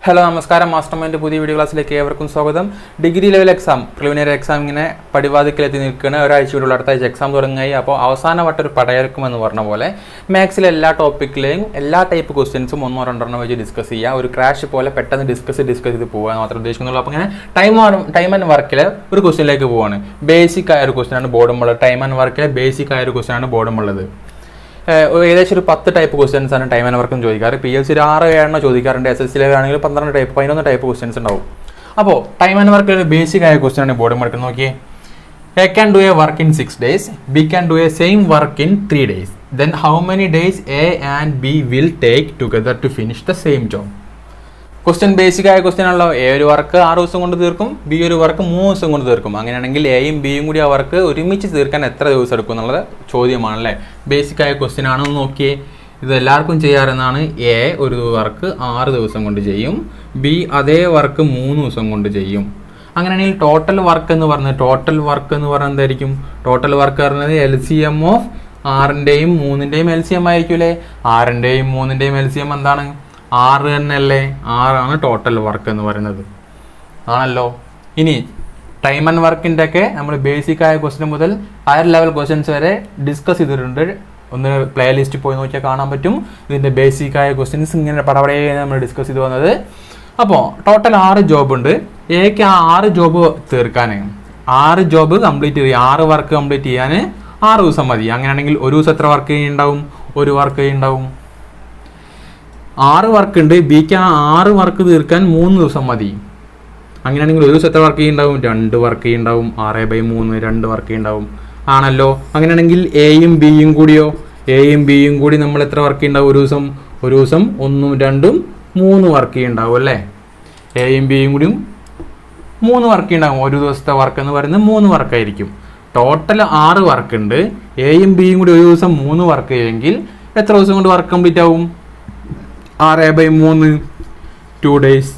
Hello നമസ്കാരം. Master mind പുതിയ video ക്ലാസ്സിലേക്ക് ഏവർക്കും സ്വാഗതം. Degree level exam preliminary exam ഇങ്ങനെ പടിവാതിക്കലെത്തി നിൽക്കുന്ന ഒരാഴ്ചയോടുള്ള അടുത്ത ആഴ്ച എക്സാം തുടങ്ങുകയായി. അപ്പോൾ അവസാനവട്ട ഒരു പടയെടുക്കുമെന്ന് പറഞ്ഞ പോലെ മാത്സിലെ എല്ലാ ടോപ്പിക്കിലെയും എല്ലാ ടൈപ്പ് ക്വസ്റ്റ്യൻസും ഒന്നോ രണ്ടെണ്ണം വെച്ച് ഡിസ്കസ് ചെയ്യുക. ഒരു ക്രാഷ് പോലെ പെട്ടെന്ന് ഡിസ്കസ് ചെയ്ത് പോകാൻ മാത്രം ഉദ്ദേശിക്കുന്നുള്ളൂ. അപ്പോൾ ഇങ്ങനെ ടൈം ആൻഡ് വർക്കിലെ ഒരു ക്വസ്റ്റ്യനിലേക്ക് പോവാണ്. ബേസിക് ആയ ഒരു ക്വസ്റ്റ്യനാണ് ബോർഡുമുള്ളത്. ടൈം ആൻഡ് വർക്കിലെ ബേസിക് ആയ ഒരു ക്വസ്റ്റ്യനാണ് ബോർഡുമുള്ളത്. ഏകദേശം ഒരു 10 ടൈപ്പ് ക്വസ്റ്റ്യൻസ് ആണ് ടൈം ആൻഡ് വർക്കും ചോദിക്കാറ്. PSC 6-7 ചോദിക്കാറുണ്ട്. SSC ആണെങ്കിൽ 11 ടൈപ്പ് ക്വസ്റ്റ്യൻസ് ഉണ്ടാവും. അപ്പോൾ ടൈം ആൻഡ് വർക്കിൽ ഒരു ബേസിക് ആയ ക്വസ്റ്റ്യൻ ആണ് ബോർഡ് എടുക്കുന്നത്. നോക്കിയേ, A can do a work in 6 days, B can do a same work in 3 days. Then how many days A and B will take together to finish the same job? Question basic ആയ question ആണല്ലോ. A ഒരു work 6 ദിവസം കൊണ്ട് തീർക്കും, B ഒരു work 3 ദിവസം കൊണ്ട് തീർക്കും. അങ്ങനെയാണെങ്കിൽ എയും ബിയും കൂടി ആ വർക്ക് ഒരുമിച്ച് തീർക്കാൻ എത്ര ദിവസം എടുക്കും എന്നുള്ളത് ചോദ്യമാണല്ലേ. ബേസിക് ആയ ക്വസ്റ്റ്യൻ ആണെന്ന് നോക്കിയേ. ഇത് എല്ലാവർക്കും ചെയ്യാറുന്നതാണ്. A ഒരു വർക്ക് 6 ദിവസം കൊണ്ട് ചെയ്യും, B അതേ വർക്ക് 3 ദിവസം കൊണ്ട് ചെയ്യും. അങ്ങനെയാണെങ്കിൽ ടോട്ടൽ വർക്ക് എന്ന് പറഞ്ഞാൽ എന്തായിരിക്കും? ടോട്ടൽ വർക്ക് പറഞ്ഞത് LCM ഓഫ് 6-ന്റെയും 3-ന്റെയും LCM ആയിരിക്കും അല്ലേ. 6-ന്റെയും 3-ന്റെയും LCM എന്താണ്? 6 തന്നെയല്ലേ. 6 ടോട്ടൽ വർക്ക് എന്ന് പറയുന്നത് ആണല്ലോ. ഇനി ടൈം ആൻഡ് വർക്കിൻ്റെ ഒക്കെ നമ്മൾ ബേസിക് ആയ ക്വസ്റ്റ്യൻ മുതൽ ഹയർ ലെവൽ ക്വസ്റ്റ്യൻസ് വരെ ഡിസ്കസ് ചെയ്തിട്ടുണ്ട്. ഒന്ന് പ്ലേ ലിസ്റ്റ് പോയി നോക്കിയാൽ കാണാൻ പറ്റും. ഇതിൻ്റെ ബേസിക് ആയ ക്വസ്റ്റ്യൻസ് ഇങ്ങനെ പടപടയെ നമ്മൾ ഡിസ്കസ് ചെയ്ത് വന്നത്. അപ്പോൾ ടോട്ടൽ 6 ജോബ് ഉണ്ട്. എക്ക് ആ 6 ജോബ് തീർക്കാൻ 6 ജോബ് കംപ്ലീറ്റ് ചെയ്യാൻ 6 വർക്ക് കംപ്ലീറ്റ് ചെയ്യാൻ 6 ദിവസം മതി. അങ്ങനെയാണെങ്കിൽ ഒരു ദിവസം എത്ര വർക്ക് ചെയ്യുന്നുണ്ടാവും? ഒരു വർക്ക് ചെയ്യുന്നുണ്ടാവും. 6 വർക്ക് ഉണ്ട്. ബിക്ക് ആ 6 വർക്ക് തീർക്കാൻ 3 ദിവസം മതി. അങ്ങനെയാണെങ്കിൽ ഒരു ദിവസം എത്ര വർക്ക് ചെയ്യുന്നുണ്ടാവും? 2 വർക്ക് ചെയ്യുന്നുണ്ടാവും. 6/3 2 വർക്ക് ചെയ്യുന്നുണ്ടാവും ആണല്ലോ. അങ്ങനെയാണെങ്കിൽ എയും ബിയും കൂടി നമ്മൾ എത്ര വർക്ക് ചെയ്യുന്നുണ്ടാവും? ഒരു ദിവസം 1, 2, 3 വർക്ക് ചെയ്യുന്നുണ്ടാവും അല്ലേ. എയും ബിയും കൂടിയും 3 വർക്ക് ചെയ്യുന്നുണ്ടാവും. ഒരു ദിവസത്തെ വർക്ക് എന്ന് പറയുന്നത് 3 വർക്കായിരിക്കും. ടോട്ടൽ 6 വർക്ക് ഉണ്ട്. എയും ബിയും കൂടി ഒരു ദിവസം 3 വർക്ക് ചെയ്യുമെങ്കിൽ എത്ര ദിവസം കൊണ്ട് വർക്ക് കംപ്ലീറ്റ് ആവും? 6/3 2 days.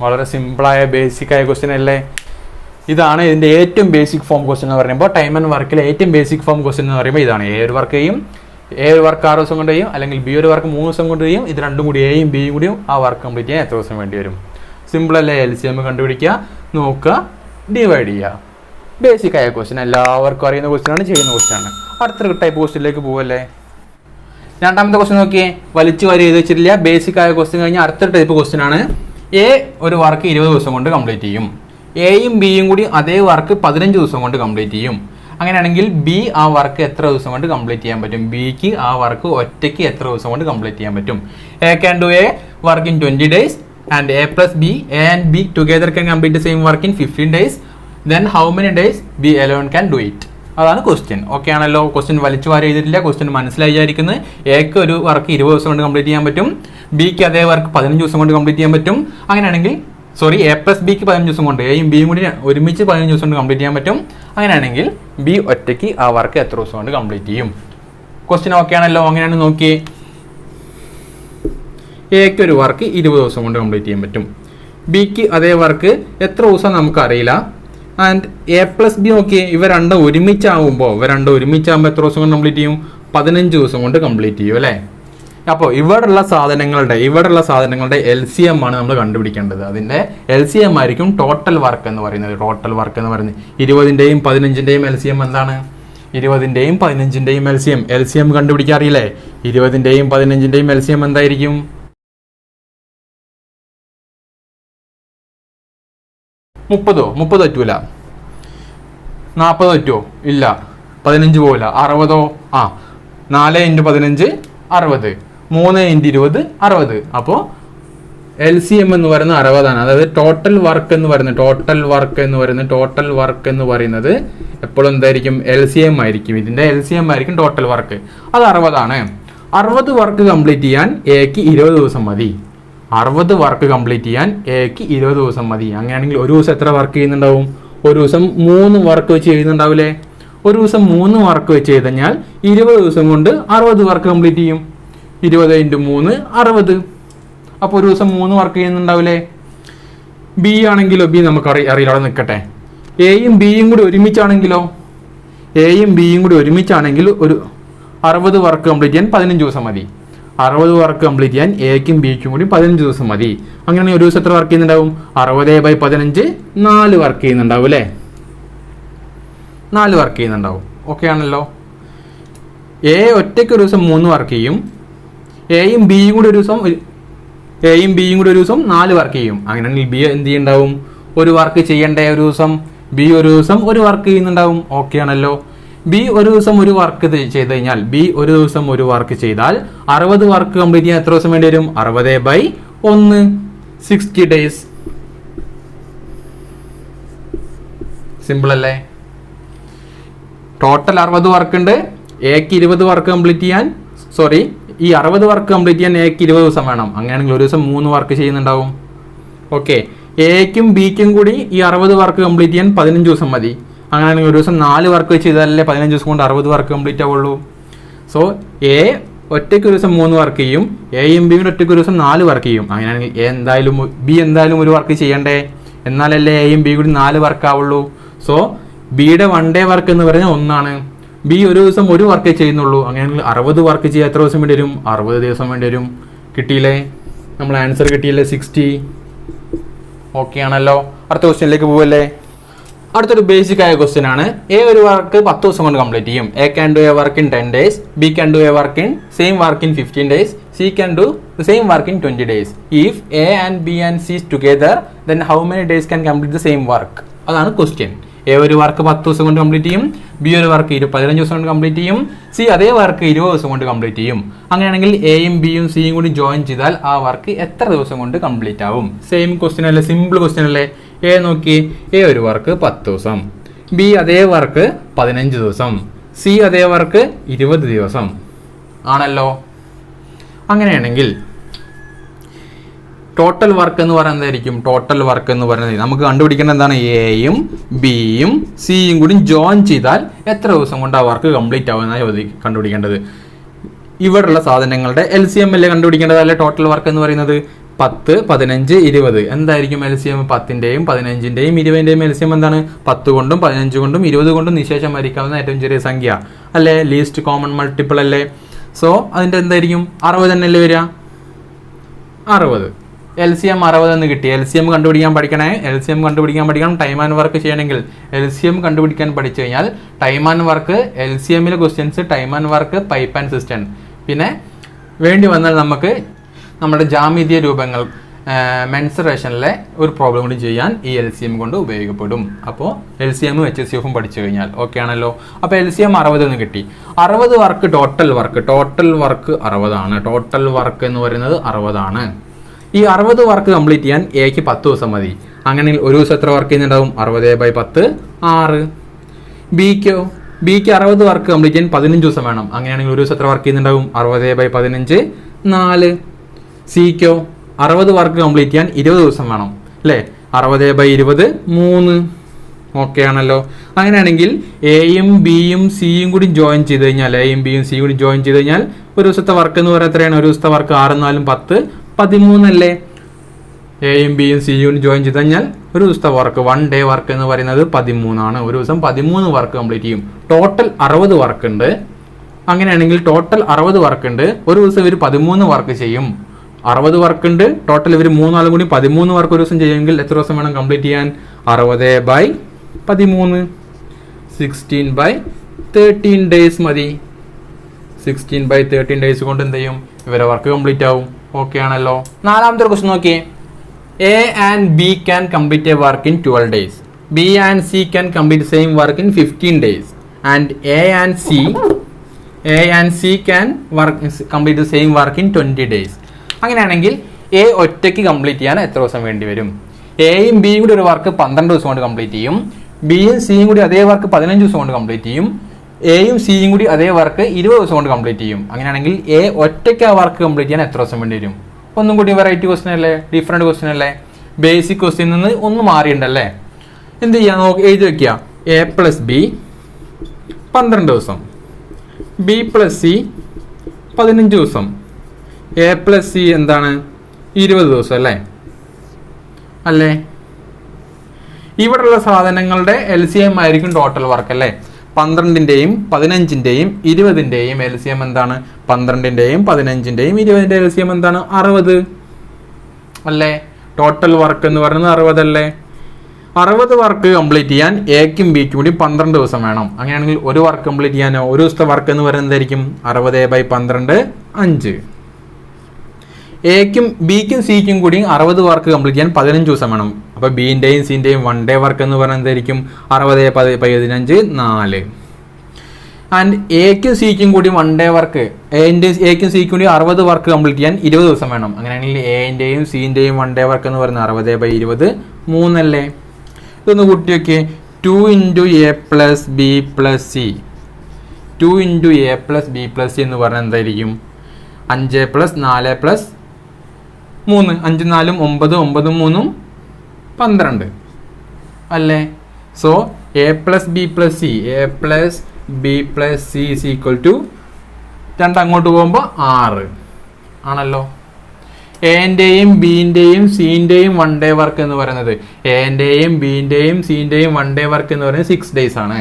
വളരെ സിമ്പിളായ ബേസിക് ആയ ക്വസ്റ്റ്യൻ അല്ലേ. ഇതാണ് ഇതിൻ്റെ ഏറ്റവും ബേസിക് ഫോം ക്വസ്റ്റ്യൻ എന്ന് പറയുമ്പോൾ. ടൈം ആൻഡ് വർക്കിലെ ഏറ്റവും ബേസിക് ഫോം ക്വസ്റ്റ്യൻ എന്ന് പറയുമ്പോൾ ഇതാണ്. എ ഒരു വർക്ക് ചെയ്യും, A ഒരു വർക്ക് 6 ദിവസം കൊണ്ട് ചെയ്യും, അല്ലെങ്കിൽ ബി ഒരു വർക്ക് 3 ദിവസം കൊണ്ട് ചെയ്യും. ഇത് രണ്ടും കൂടി എയും ബിയും കൂടിയും ആ വർക്ക് കംപ്ലീറ്റ് ചെയ്യാൻ എത്ര ദിവസം വേണ്ടി വരും? സിമ്പിൾ അല്ലേ. LCM കണ്ടുപിടിക്കുക, നോക്കുക, ഡിവൈഡ് ചെയ്യുക. ബേസിക് ആയ ക്വസ്റ്റ്യൻ, എല്ലാവർക്കും അറിയുന്ന ക്വസ്റ്റ്യൻ ആണ്, ചെയ്യുന്ന ക്വസ്റ്റ്യൻ ആണ്. അടുത്തൊരു ടൈപ്പ് ക്വസ്റ്റ്യനിലേക്ക് പോവല്ലേ. രണ്ടാമത്തെ ക്വസ്റ്റ്യൻ നോക്കിയേ, വലിച്ചു വാരി എഴുതി വെച്ചിട്ടില്ല. ബേസിക് ആയ ക്വസ്റ്റ്യൻ കഴിഞ്ഞാൽ അടുത്തൊരു ടൈപ്പ് ക്വസ്റ്റ്യൻ ആണ്. A ഒരു വർക്ക് 20 ദിവസം കൊണ്ട് കംപ്ലീറ്റ് ചെയ്യും, എയും ബിയും കൂടി അതേ വർക്ക് 15 ദിവസം കൊണ്ട് കംപ്ലീറ്റ് ചെയ്യും. അങ്ങനെയാണെങ്കിൽ ബി ആ വർക്ക് എത്ര ദിവസം കൊണ്ട് കംപ്ലീറ്റ് ചെയ്യാൻ പറ്റും? ബിക്ക് ആ വർക്ക് ഒറ്റയ്ക്ക് എത്ര ദിവസം കൊണ്ട് കംപ്ലീറ്റ് ചെയ്യാൻ പറ്റും? A can do a work in 20 days and A plus B, A and B together can complete the same work in 15 days. Then how many days B alone can do it? അതാണ് question. Okay ആണല്ലോ. Question വലിച്ചു വാരി എഴുതിയിട്ടില്ല. Question മനസ്സിലായി വിചാരിക്കുന്നത്. എക്ക് ഒരു work 20 ദിവസം കൊണ്ട് കംപ്ലീറ്റ് ചെയ്യാൻ പറ്റും, ബിക്ക് അതേ വർക്ക് 15 ദിവസം കൊണ്ട് കംപ്ലീറ്റ് ചെയ്യാൻ പറ്റും. അങ്ങനെയാണെങ്കിൽ A പ്ലസ് ബിക്ക് 15 ദിവസം കൊണ്ട്, എയും ബിയും കൂടി ഒരുമിച്ച് 15 ദിവസം കൊണ്ട് കംപ്ലീറ്റ് ചെയ്യാൻ പറ്റും. അങ്ങനെയാണെങ്കിൽ ബി ഒറ്റയ്ക്ക് ആ വർക്ക് എത്ര ദിവസം കൊണ്ട് കംപ്ലീറ്റ് ചെയ്യും? ക്വസ്റ്റ്യൻ ഓക്കെ ആണല്ലോ. അങ്ങനെയാണ് നോക്കിയേ, എക്ക് ഒരു വർക്ക് 20 ദിവസം കൊണ്ട് കംപ്ലീറ്റ് ചെയ്യാൻ പറ്റും, ബിക്ക് അതേ വർക്ക് എത്ര ദിവസം നമുക്കറിയില്ല. ആൻഡ് A പ്ലസ് ബി നോക്കിയേ, ഇവ രണ്ടും ഒരുമിച്ചാകുമ്പോൾ എത്ര ദിവസം കൊണ്ട് കംപ്ലീറ്റ് ചെയ്യും? 15 ദിവസം കൊണ്ട് കംപ്ലീറ്റ് ചെയ്യും അല്ലേ. അപ്പോൾ ഇവിടെയുള്ള സാധനങ്ങളുടെ LCM ആണ് നമ്മൾ കണ്ടുപിടിക്കേണ്ടത്. അതിൻ്റെ LCM ആയിരിക്കും ടോട്ടൽ വർക്ക് എന്ന് പറയുന്നത്. 20-ന്റെയും 15-ന്റെയും LCM എന്താണ്? 20-ന്റെയും 15-ന്റെയും LCM കണ്ടുപിടിക്കാറിയില്ലേ? 20-ന്റെയും 15-ന്റെയും LCM എന്തായിരിക്കും? 30 പറ്റൂല, 40 പറ്റുമോ? ഇല്ല. 15 പോവില്ല. 60 4 × 15 60, 3 × 20 60. അപ്പോൾ LCM എന്ന് പറയുന്നത് 60 ആണ്. അതായത് ടോട്ടൽ വർക്ക് എന്ന് പറയുന്നത് എപ്പോഴും എന്തായിരിക്കും? LCM ആയിരിക്കും. ഇതിന്റെ LCM ആയിരിക്കും ടോട്ടൽ വർക്ക്. അത് 60 ആണ്. 60 വർക്ക് കംപ്ലീറ്റ് ചെയ്യാൻ എക്ക് 20 ദിവസം മതി. 60 വർക്ക് കംപ്ലീറ്റ് ചെയ്യാൻ എക്ക് 20 ദിവസം മതി. അങ്ങനെയാണെങ്കിൽ ഒരു ദിവസം എത്ര വർക്ക് ചെയ്യുന്നുണ്ടാവും? ഒരു ദിവസം 3 വർക്ക് വെച്ച് ചെയ്യുന്നുണ്ടാവില്ലേ. ഒരു ദിവസം 3 വർക്ക് വെച്ച് ചെയ്ത് കഴിഞ്ഞാൽ 20 ദിവസം കൊണ്ട് 60 വർക്ക് കംപ്ലീറ്റ് ചെയ്യും. 20 × 3 60. അപ്പോൾ ഒരു ദിവസം 3 വർക്ക് ചെയ്യുന്നുണ്ടാവില്ലേ. ബി ആണെങ്കിലോ? ബി നമുക്ക് അറിയില്ല, അവിടെ നിൽക്കട്ടെ. എയും ബിയും കൂടി ഒരുമിച്ചാണെങ്കിലോ? ഒരു 60 വർക്ക് കംപ്ലീറ്റ് ചെയ്യാൻ 15 ദിവസം മതി. 60 വർക്ക് കംപ്ലീറ്റ് ചെയ്യാൻ എക്കും ബിക്കും കൂടി 15 ദിവസം മതി. അങ്ങനെയാണെങ്കിൽ ഒരു ദിവസം എത്ര വർക്ക് ചെയ്യുന്നുണ്ടാവും? 60/15 4 വർക്ക് ചെയ്യുന്നുണ്ടാവും അല്ലേ? 4 വർക്ക് ചെയ്യുന്നുണ്ടാവും. ഓക്കെ ആണല്ലോ. എ ഒറ്റയ്ക്ക് ഒരു ദിവസം 3 വർക്ക് ചെയ്യും. എയും ബിയും കൂടി ഒരു ദിവസം 4 വർക്ക് ചെയ്യും. അങ്ങനെയാണെങ്കിൽ ബി എന്ത് ചെയ്യുന്നുണ്ടാവും? ഒരു വർക്ക് ചെയ്യണ്ടേ ഒരു ദിവസം? ബി ഒരു ദിവസം ഒരു വർക്ക് ചെയ്യുന്നുണ്ടാവും. ഓക്കെ ആണല്ലോ. ബി ഒരു ദിവസം ഒരു വർക്ക് ചെയ്ത് കഴിഞ്ഞാൽ ബി ഒരു ദിവസം ഒരു വർക്ക് ചെയ്താൽ 60 വർക്ക് കംപ്ലീറ്റ് ചെയ്യാൻ എത്ര ദിവസം വേണ്ടി വരും? 60/1 60 ഡേയ്സ്. സിമ്പിൾ അല്ലേ? ടോട്ടൽ 60 വർക്ക് ഉണ്ട്. എക്ക് 20 വർക്ക് കംപ്ലീറ്റ് ചെയ്യാൻ ഈ 60 വർക്ക് കംപ്ലീറ്റ് ചെയ്യാൻ എക്ക് 20 ദിവസം വേണം. അങ്ങനെയാണെങ്കിൽ ഒരു ദിവസം 3 വർക്ക് ചെയ്യുന്നുണ്ടാവും. ഓക്കെ. എക്കും ബിക്കും കൂടി ഈ 60 വർക്ക് കംപ്ലീറ്റ് ചെയ്യാൻ 15 ദിവസം മതി. അങ്ങനെയാണെങ്കിൽ ഒരു ദിവസം 4 വർക്ക് ചെയ്താലല്ലേ 15 ദിവസം കൊണ്ട് 60 വർക്ക് കംപ്ലീറ്റ് ആവുള്ളൂ. സോ എ ഒറ്റയ്ക്ക് ഒരു ദിവസം 3 വർക്ക് ചെയ്യും. എയും ബിയും ഒറ്റയ്ക്ക് ഒരു ദിവസം 4 വർക്ക് ചെയ്യും. അങ്ങനെയാണെങ്കിൽ ബി എന്തായാലും ഒരു വർക്ക് ചെയ്യണ്ടേ? എന്നാലല്ലേ എയും ബി കൂടി 4 വർക്ക് ആവുള്ളൂ. സോ ബിയുടെ 1 ഡേ വർക്ക് എന്ന് പറഞ്ഞാൽ 1 ബി ഒരു ദിവസം ഒരു വർക്ക് ചെയ്യുന്നുള്ളൂ. അങ്ങനെയാണെങ്കിൽ 60 വർക്ക് ചെയ്യാൻ എത്ര ദിവസം വേണ്ടി വരും? 60 ദിവസം വേണ്ടി വരും. കിട്ടിയില്ലേ? നമ്മൾ ആൻസർ കിട്ടിയില്ലേ? 60. ഓക്കെ ആണല്ലോ. അടുത്ത ക്വസ്റ്റ്യനിലേക്ക് പോവല്ലേ? അടുത്തൊരു ബേസിക് ആയ ക്വസ്റ്റ്യൻ ആണ്. എ ഒരു വർക്ക് 10 ദിവസം കൊണ്ട് കംപ്ലീറ്റ് ചെയ്യും. A can do A work in 10 days. B can do A work in same work in 15 days. C can do the same work in 20 days. If A and B and C together then how many days can complete the same work? അതാണ് question. A ഒരു work 10 ദിവസം കൊണ്ട് complete ചെയ്യും. B ഒരു work 15 ദിവസം കൊണ്ട് complete ചെയ്യും. C അതേ വർക്ക് 20 ദിവസം കൊണ്ട് കംപ്ലീറ്റ് ചെയ്യും. അങ്ങനെയാണെങ്കിൽ എയും ബിയും സിയും കൂടി ജോയിൻ ചെയ്താൽ ആ വർക്ക് എത്ര ദിവസം കൊണ്ട് കംപ്ലീറ്റ് ആവും? സെയിം ക്വസ്റ്റ്യൻ അല്ലേ? സിമ്പിൾ ക്വസ്റ്റ്യൻ അല്ലേ? എ നോക്കി, എ ഒരു വർക്ക് 10 ദിവസം, ബി അതേ വർക്ക് 15 ദിവസം, സി അതേ വർക്ക് 20 ദിവസം ആണല്ലോ. അങ്ങനെയാണെങ്കിൽ ടോട്ടൽ വർക്ക് എന്ന് പറയുന്നത് എന്തായിരിക്കും? ടോട്ടൽ വർക്ക് എന്ന് പറയുന്നത് നമുക്ക് കണ്ടുപിടിക്കേണ്ടത് എന്താണ്? എയും ബിയും സിയും കൂടി ജോയിൻ ചെയ്താൽ എത്ര ദിവസം കൊണ്ട് ആ വർക്ക് കംപ്ലീറ്റ് ആവുമെന്നാണ് കണ്ടുപിടിക്കേണ്ടത്. ഇവിടെയുള്ള സാധനങ്ങളുടെ LCM അല്ലേ കണ്ടുപിടിക്കേണ്ടത് അല്ലെ? ടോട്ടൽ വർക്ക് എന്ന് പറയുന്നത് 10, 15, 20. എന്തായിരിക്കും LCM? 10ന്റെയും 15ന്റെയും 20ന്റെയും LCM എന്താണ്? 10 കൊണ്ടും 15 കൊണ്ടും 20 കൊണ്ടും നിശേഷം വരിക്കാവുന്ന ഏറ്റവും ചെറിയ സംഖ്യ അല്ലേ? ലീസ്റ്റ് കോമൺ മൾട്ടിപ്പിൾ അല്ലേ? സോ അതിന്റെ എന്തായിരിക്കും? 60 തന്നെയല്ലേ വരിക? 60. LCM 60 എന്ന് കിട്ടി. LCM കണ്ടുപിടിക്കാൻ പഠിക്കണം. ടൈം ആൻഡ് വർക്ക് ചെയ്യണമെങ്കിൽ LCM കണ്ടുപിടിക്കാൻ പഠിച്ചു കഴിഞ്ഞാൽ ടൈം ആൻഡ് വർക്ക്, LCMലെ questions, time and work, pipe and cistern, പിന്നെ വേണ്ടി വന്നാൽ നമുക്ക് നമ്മുടെ ജാമിതീയ രൂപങ്ങൾ മെൻസുറേഷനിലെ ഒരു പ്രോബ്ലം കൂടി ചെയ്യാൻ ഈ LCM കൊണ്ട് ഉപയോഗപ്പെടും. അപ്പോൾ LCM HCF പഠിച്ചു കഴിഞ്ഞാൽ ഓക്കെ ആണല്ലോ. അപ്പോൾ LCM 60 എന്ന് കിട്ടി. 60 വർക്ക് ടോട്ടൽ വർക്ക് 60 ആണ്. ടോട്ടൽ വർക്ക് എന്ന് പറയുന്നത് 60 ആണ്. ഈ 60 വർക്ക് കംപ്ലീറ്റ് ചെയ്യാൻ എക്ക് 10 ദിവസം മതി. അങ്ങനെങ്കിൽ ഒരു ദിവസം എത്ര വർക്ക് ചെയ്യുന്നുണ്ടാവും? 60/10 6. ബിക്ക് 60 വർക്ക് കംപ്ലീറ്റ് ചെയ്യാൻ 15 ദിവസം വേണം. അങ്ങനെയാണെങ്കിൽ ഒരു ദിവസം എത്ര വർക്ക് ചെയ്യുന്നുണ്ടാവും? 60/15 4. സിക്കോ 60 വർക്ക് കംപ്ലീറ്റ് ചെയ്യാൻ 20 ദിവസം വേണം അല്ലേ? 60/20 3. ഓക്കെ ആണല്ലോ. അങ്ങനെയാണെങ്കിൽ എയും ബിയും സിയും കൂടി ജോയിൻ ചെയ്ത് കഴിഞ്ഞാൽ ഒരു ദിവസത്തെ വർക്ക് എന്ന് പറയുന്നത് എത്രയാണ്? ഒരു ദിവസത്തെ വർക്ക് 6 4 10 13 അല്ലേ? എയും ബിയും സിയും ജോയിൻ ചെയ്ത് കഴിഞ്ഞാൽ ഒരു ദിവസത്തെ വർക്ക് 1 ഡേ വർക്ക് എന്ന് പറയുന്നത് 13 ആണ്. ഒരു ദിവസം 13 വർക്ക് കംപ്ലീറ്റ് ചെയ്യും. ടോട്ടൽ 60 വർക്ക് ഉണ്ട്. അങ്ങനെയാണെങ്കിൽ ടോട്ടൽ 60 വർക്ക് ഉണ്ട്. ഒരു ദിവസം ഇവർ 13 വർക്ക് ചെയ്യും. 60 വർക്ക് ഉണ്ട്. ടോട്ടൽ ഇവർ 3 കൂടി 13 വർക്ക് ഒരു ദിവസം ചെയ്യുമെങ്കിൽ എത്ര ദിവസം വേണം കംപ്ലീറ്റ് ചെയ്യാൻ? 60/13 16/13 ഡേയ്സ് മതി. 16/13 ഡേയ്സ് കൊണ്ട് എന്ത് ചെയ്യും? ഇവരെ വർക്ക് കംപ്ലീറ്റ് ആവും. ഓക്കെ ആണല്ലോ. നാലാമത്തെ ക്വസ്റ്റ്യൻ നോക്കിയേ. A and B can complete A work in 12 days. B and C can complete same work in 15 days. And A and C can complete same work in 20 days. അങ്ങനെയാണെങ്കിൽ A ഒറ്റയ്ക്ക് complete ചെയ്യാൻ എത്ര ദിവസം വേണ്ടി വരും? എയും ബിയും കൂടി ഒരു വർക്ക് 12 ദിവസം കൊണ്ട് കംപ്ലീറ്റ് ചെയ്യും. ബിയും സിയും കൂടി അതേ വർക്ക് 15 ദിവസം കൊണ്ട് കംപ്ലീറ്റ് ചെയ്യും. എയും സിയും കൂടി അതേ വർക്ക് 20 ദിവസം കൊണ്ട് കംപ്ലീറ്റ് ചെയ്യും. അങ്ങനെയാണെങ്കിൽ എ ഒറ്റയ്ക്ക് ആ വർക്ക് കംപ്ലീറ്റ് ചെയ്യാൻ എത്ര ദിവസം വേണ്ടി വരും? ഒന്നും കൂടി വെറൈറ്റി ക്വസ്റ്റ്യൻ അല്ലേ? ഡിഫറെൻറ്റ് ക്വസ്റ്റ്യൻ അല്ലേ? ബേസിക് ക്വസ്റ്റ്യൻ നിന്ന് ഒന്ന് മാറിയിട്ടുണ്ടല്ലേ? എന്ത് ചെയ്യാം? എഴുതി വെക്കുക. എ പ്ലസ് ബി 12 ദിവസം, ബി പ്ലസ് സി 15 ദിവസം, എ പ്ലസ് സി എന്താണ്? 20 ദിവസം അല്ലേ? ഇവിടെയുള്ള സാധനങ്ങളുടെ LCM ആയിരിക്കും ടോട്ടൽ വർക്ക് അല്ലേ? 12ന്റെയും 15ന്റെയും 20ന്റെയും LCM എന്താണ്? 12ന്റെയും 15ന്റെയും 20ന്റെയും LCM എന്താണ്? 60 അല്ലേ? ടോട്ടൽ വർക്ക് എന്ന് പറയുന്നത് 60 അല്ലേ? 60 വർക്ക് കംപ്ലീറ്റ് ചെയ്യാൻ എക്കും ബിക്കും കൂടി 12 ദിവസം വേണം. അങ്ങനെയാണെങ്കിൽ ഒരു വർക്ക് കംപ്ലീറ്റ് ചെയ്യാനോ ഒരു ദിവസത്തെ വർക്ക് എന്ന് പറയുന്നത് എന്തായിരിക്കും? 60/12 5. എക്കും ബിക്കും സിക്കും കൂടി 60 വർക്ക് കംപ്ലീറ്റ് ചെയ്യാൻ 15 ദിവസം വേണം. അപ്പൊ ബിന്റെയും സിന്റെയും 1 ഡേ വർക്ക് എന്ന് പറയുന്നത് എന്തായിരിക്കും? 60/15 4. ആൻഡ് എക്കും സിക്കും കൂടി 1 ഡേ വർക്ക്, എക്കും സിക്കും കൂടി 60 വർക്ക് കംപ്ലീറ്റ് ചെയ്യാൻ 20 ദിവസം വേണം. അങ്ങനെയാണെങ്കിൽ എന്റെയും സിന്റെയും 1 ഡേ വർക്ക് എന്ന് പറയുന്നത് 60/20 3 അല്ലേ? ഇതൊന്ന് കൂട്ടി വെക്കേ. 2 × A + B + C 2 × A + B + C എന്ന് പറഞ്ഞാൽ എന്തായിരിക്കും? 5 + 4 + 3 5 4 9 9 3 12 അല്ലേ? So A + B + C A + B + C is equal to 2 അങ്ങോട്ട് പോകുമ്പോൾ 6 ആണല്ലോ. എന്റെയും ബിന്റെയും സിന്റെയും 1 ഡേ വർക്ക് എന്ന് പറയുന്നത് എന്റെയും ബിന്റെയും സിന്റെയും 1 ഡേ വർക്ക് എന്ന് പറയുന്നത് 6 days ആണ്.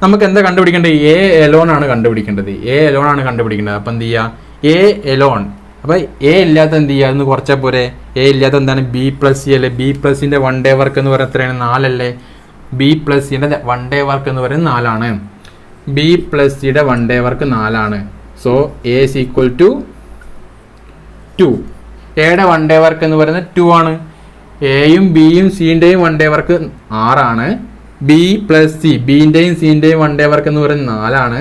നമുക്ക് എന്താ കണ്ടുപിടിക്കേണ്ടത്? എ എലോൺ ആണ് കണ്ടുപിടിക്കേണ്ടത്. അപ്പൊ എന്ത് ചെയ്യുക? A Elon. അപ്പൊ എ ഇല്ലാത്ത എന്ത് ചെയ്യുക? എന്ന് കുറച്ചാൽ പോരെ. എ ഇല്ലാത്ത എന്താണ്? B + C അല്ലേ? B + C ന്റെ 1 ഡേ വർക്ക് എന്ന് പറയുന്നത് എത്രയാണ്? 4 അല്ലേ? B + C ന്റെ 1 ഡേ വർക്ക് എന്ന് പറയുന്നത് 4 ആണ്. B + C യുടെ 1 ഡേ വർക്ക് 4 ആണ്. So A is equal to 2. എയുടെ 1 ഡേ വർക്ക് എന്ന് പറയുന്നത് 2 ആണ്. എയും ബിയും സിന്റെയും 1 ഡേ വർക്ക് 6 ആണ്. B + C ബിന്റെയും സിന്റെയും 1 ഡേ വർക്ക് എന്ന് പറയുന്നത് 4 ആണ്.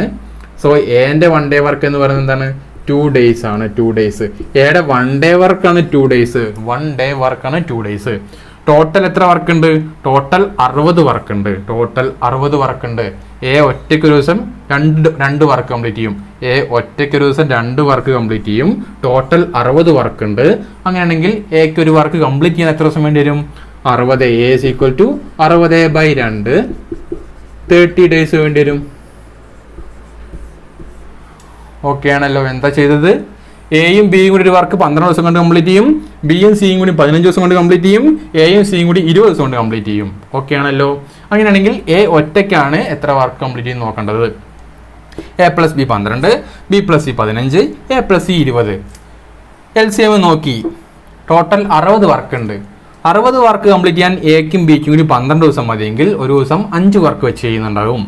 സോ എന്റെ 1 ഡേ വർക്ക് എന്ന് പറയുന്നത് എന്താണ്? 2 days ആണ്. 2 days. എയുടെ 1 ഡേ വർക്കാണ് 2 days. 1 ഡേ വർക്കാണ് 2 days. ടോട്ടൽ എത്ര വർക്ക് ഉണ്ട്? ടോട്ടൽ 60 വർക്ക് ഉണ്ട്. എ ഒറ്റയ്ക്ക് ഒരു ദിവസം 2 വർക്ക് കംപ്ലീറ്റ് ചെയ്യും. ടോട്ടൽ 60 വർക്ക് ഉണ്ട്. അങ്ങനെയാണെങ്കിൽ എക്ക് ഒരു വർക്ക് കംപ്ലീറ്റ് ചെയ്യാൻ എത്ര ദിവസം വേണ്ടി വരും? 60. A is equal to 60/2 30 days വേണ്ടി വരും. ഓക്കെ ആണല്ലോ? എന്താ ചെയ്തത്? എയും ബിയും കൂടി ഒരു വർക്ക് 12 ദിവസം കൊണ്ട് കംപ്ലീറ്റ് ചെയ്യും. ബിയും സിയും കൂടി 15 ദിവസം കൊണ്ട് കംപ്ലീറ്റ് ചെയ്യും. എയും സിയും കൂടി 20 ദിവസം കൊണ്ട് കംപ്ലീറ്റ് ചെയ്യും. ഓക്കെ ആണല്ലോ? അങ്ങനെയാണെങ്കിൽ എ ഒറ്റയ്ക്കാണ് എത്ര വർക്ക് കംപ്ലീറ്റ് ചെയ്ത് നോക്കേണ്ടത്? A + B 12 B + C 15 A + C 20. LCM നോക്കി. ടോട്ടൽ 60 വർക്ക് ഉണ്ട്. 60 വർക്ക് കംപ്ലീറ്റ് ചെയ്യാൻ എക്കും ബിക്കും കൂടി 12 ദിവസം മതിയെങ്കിൽ ഒരു ദിവസം 5 വർക്ക് വെച്ച് ചെയ്യുന്നുണ്ടാവും.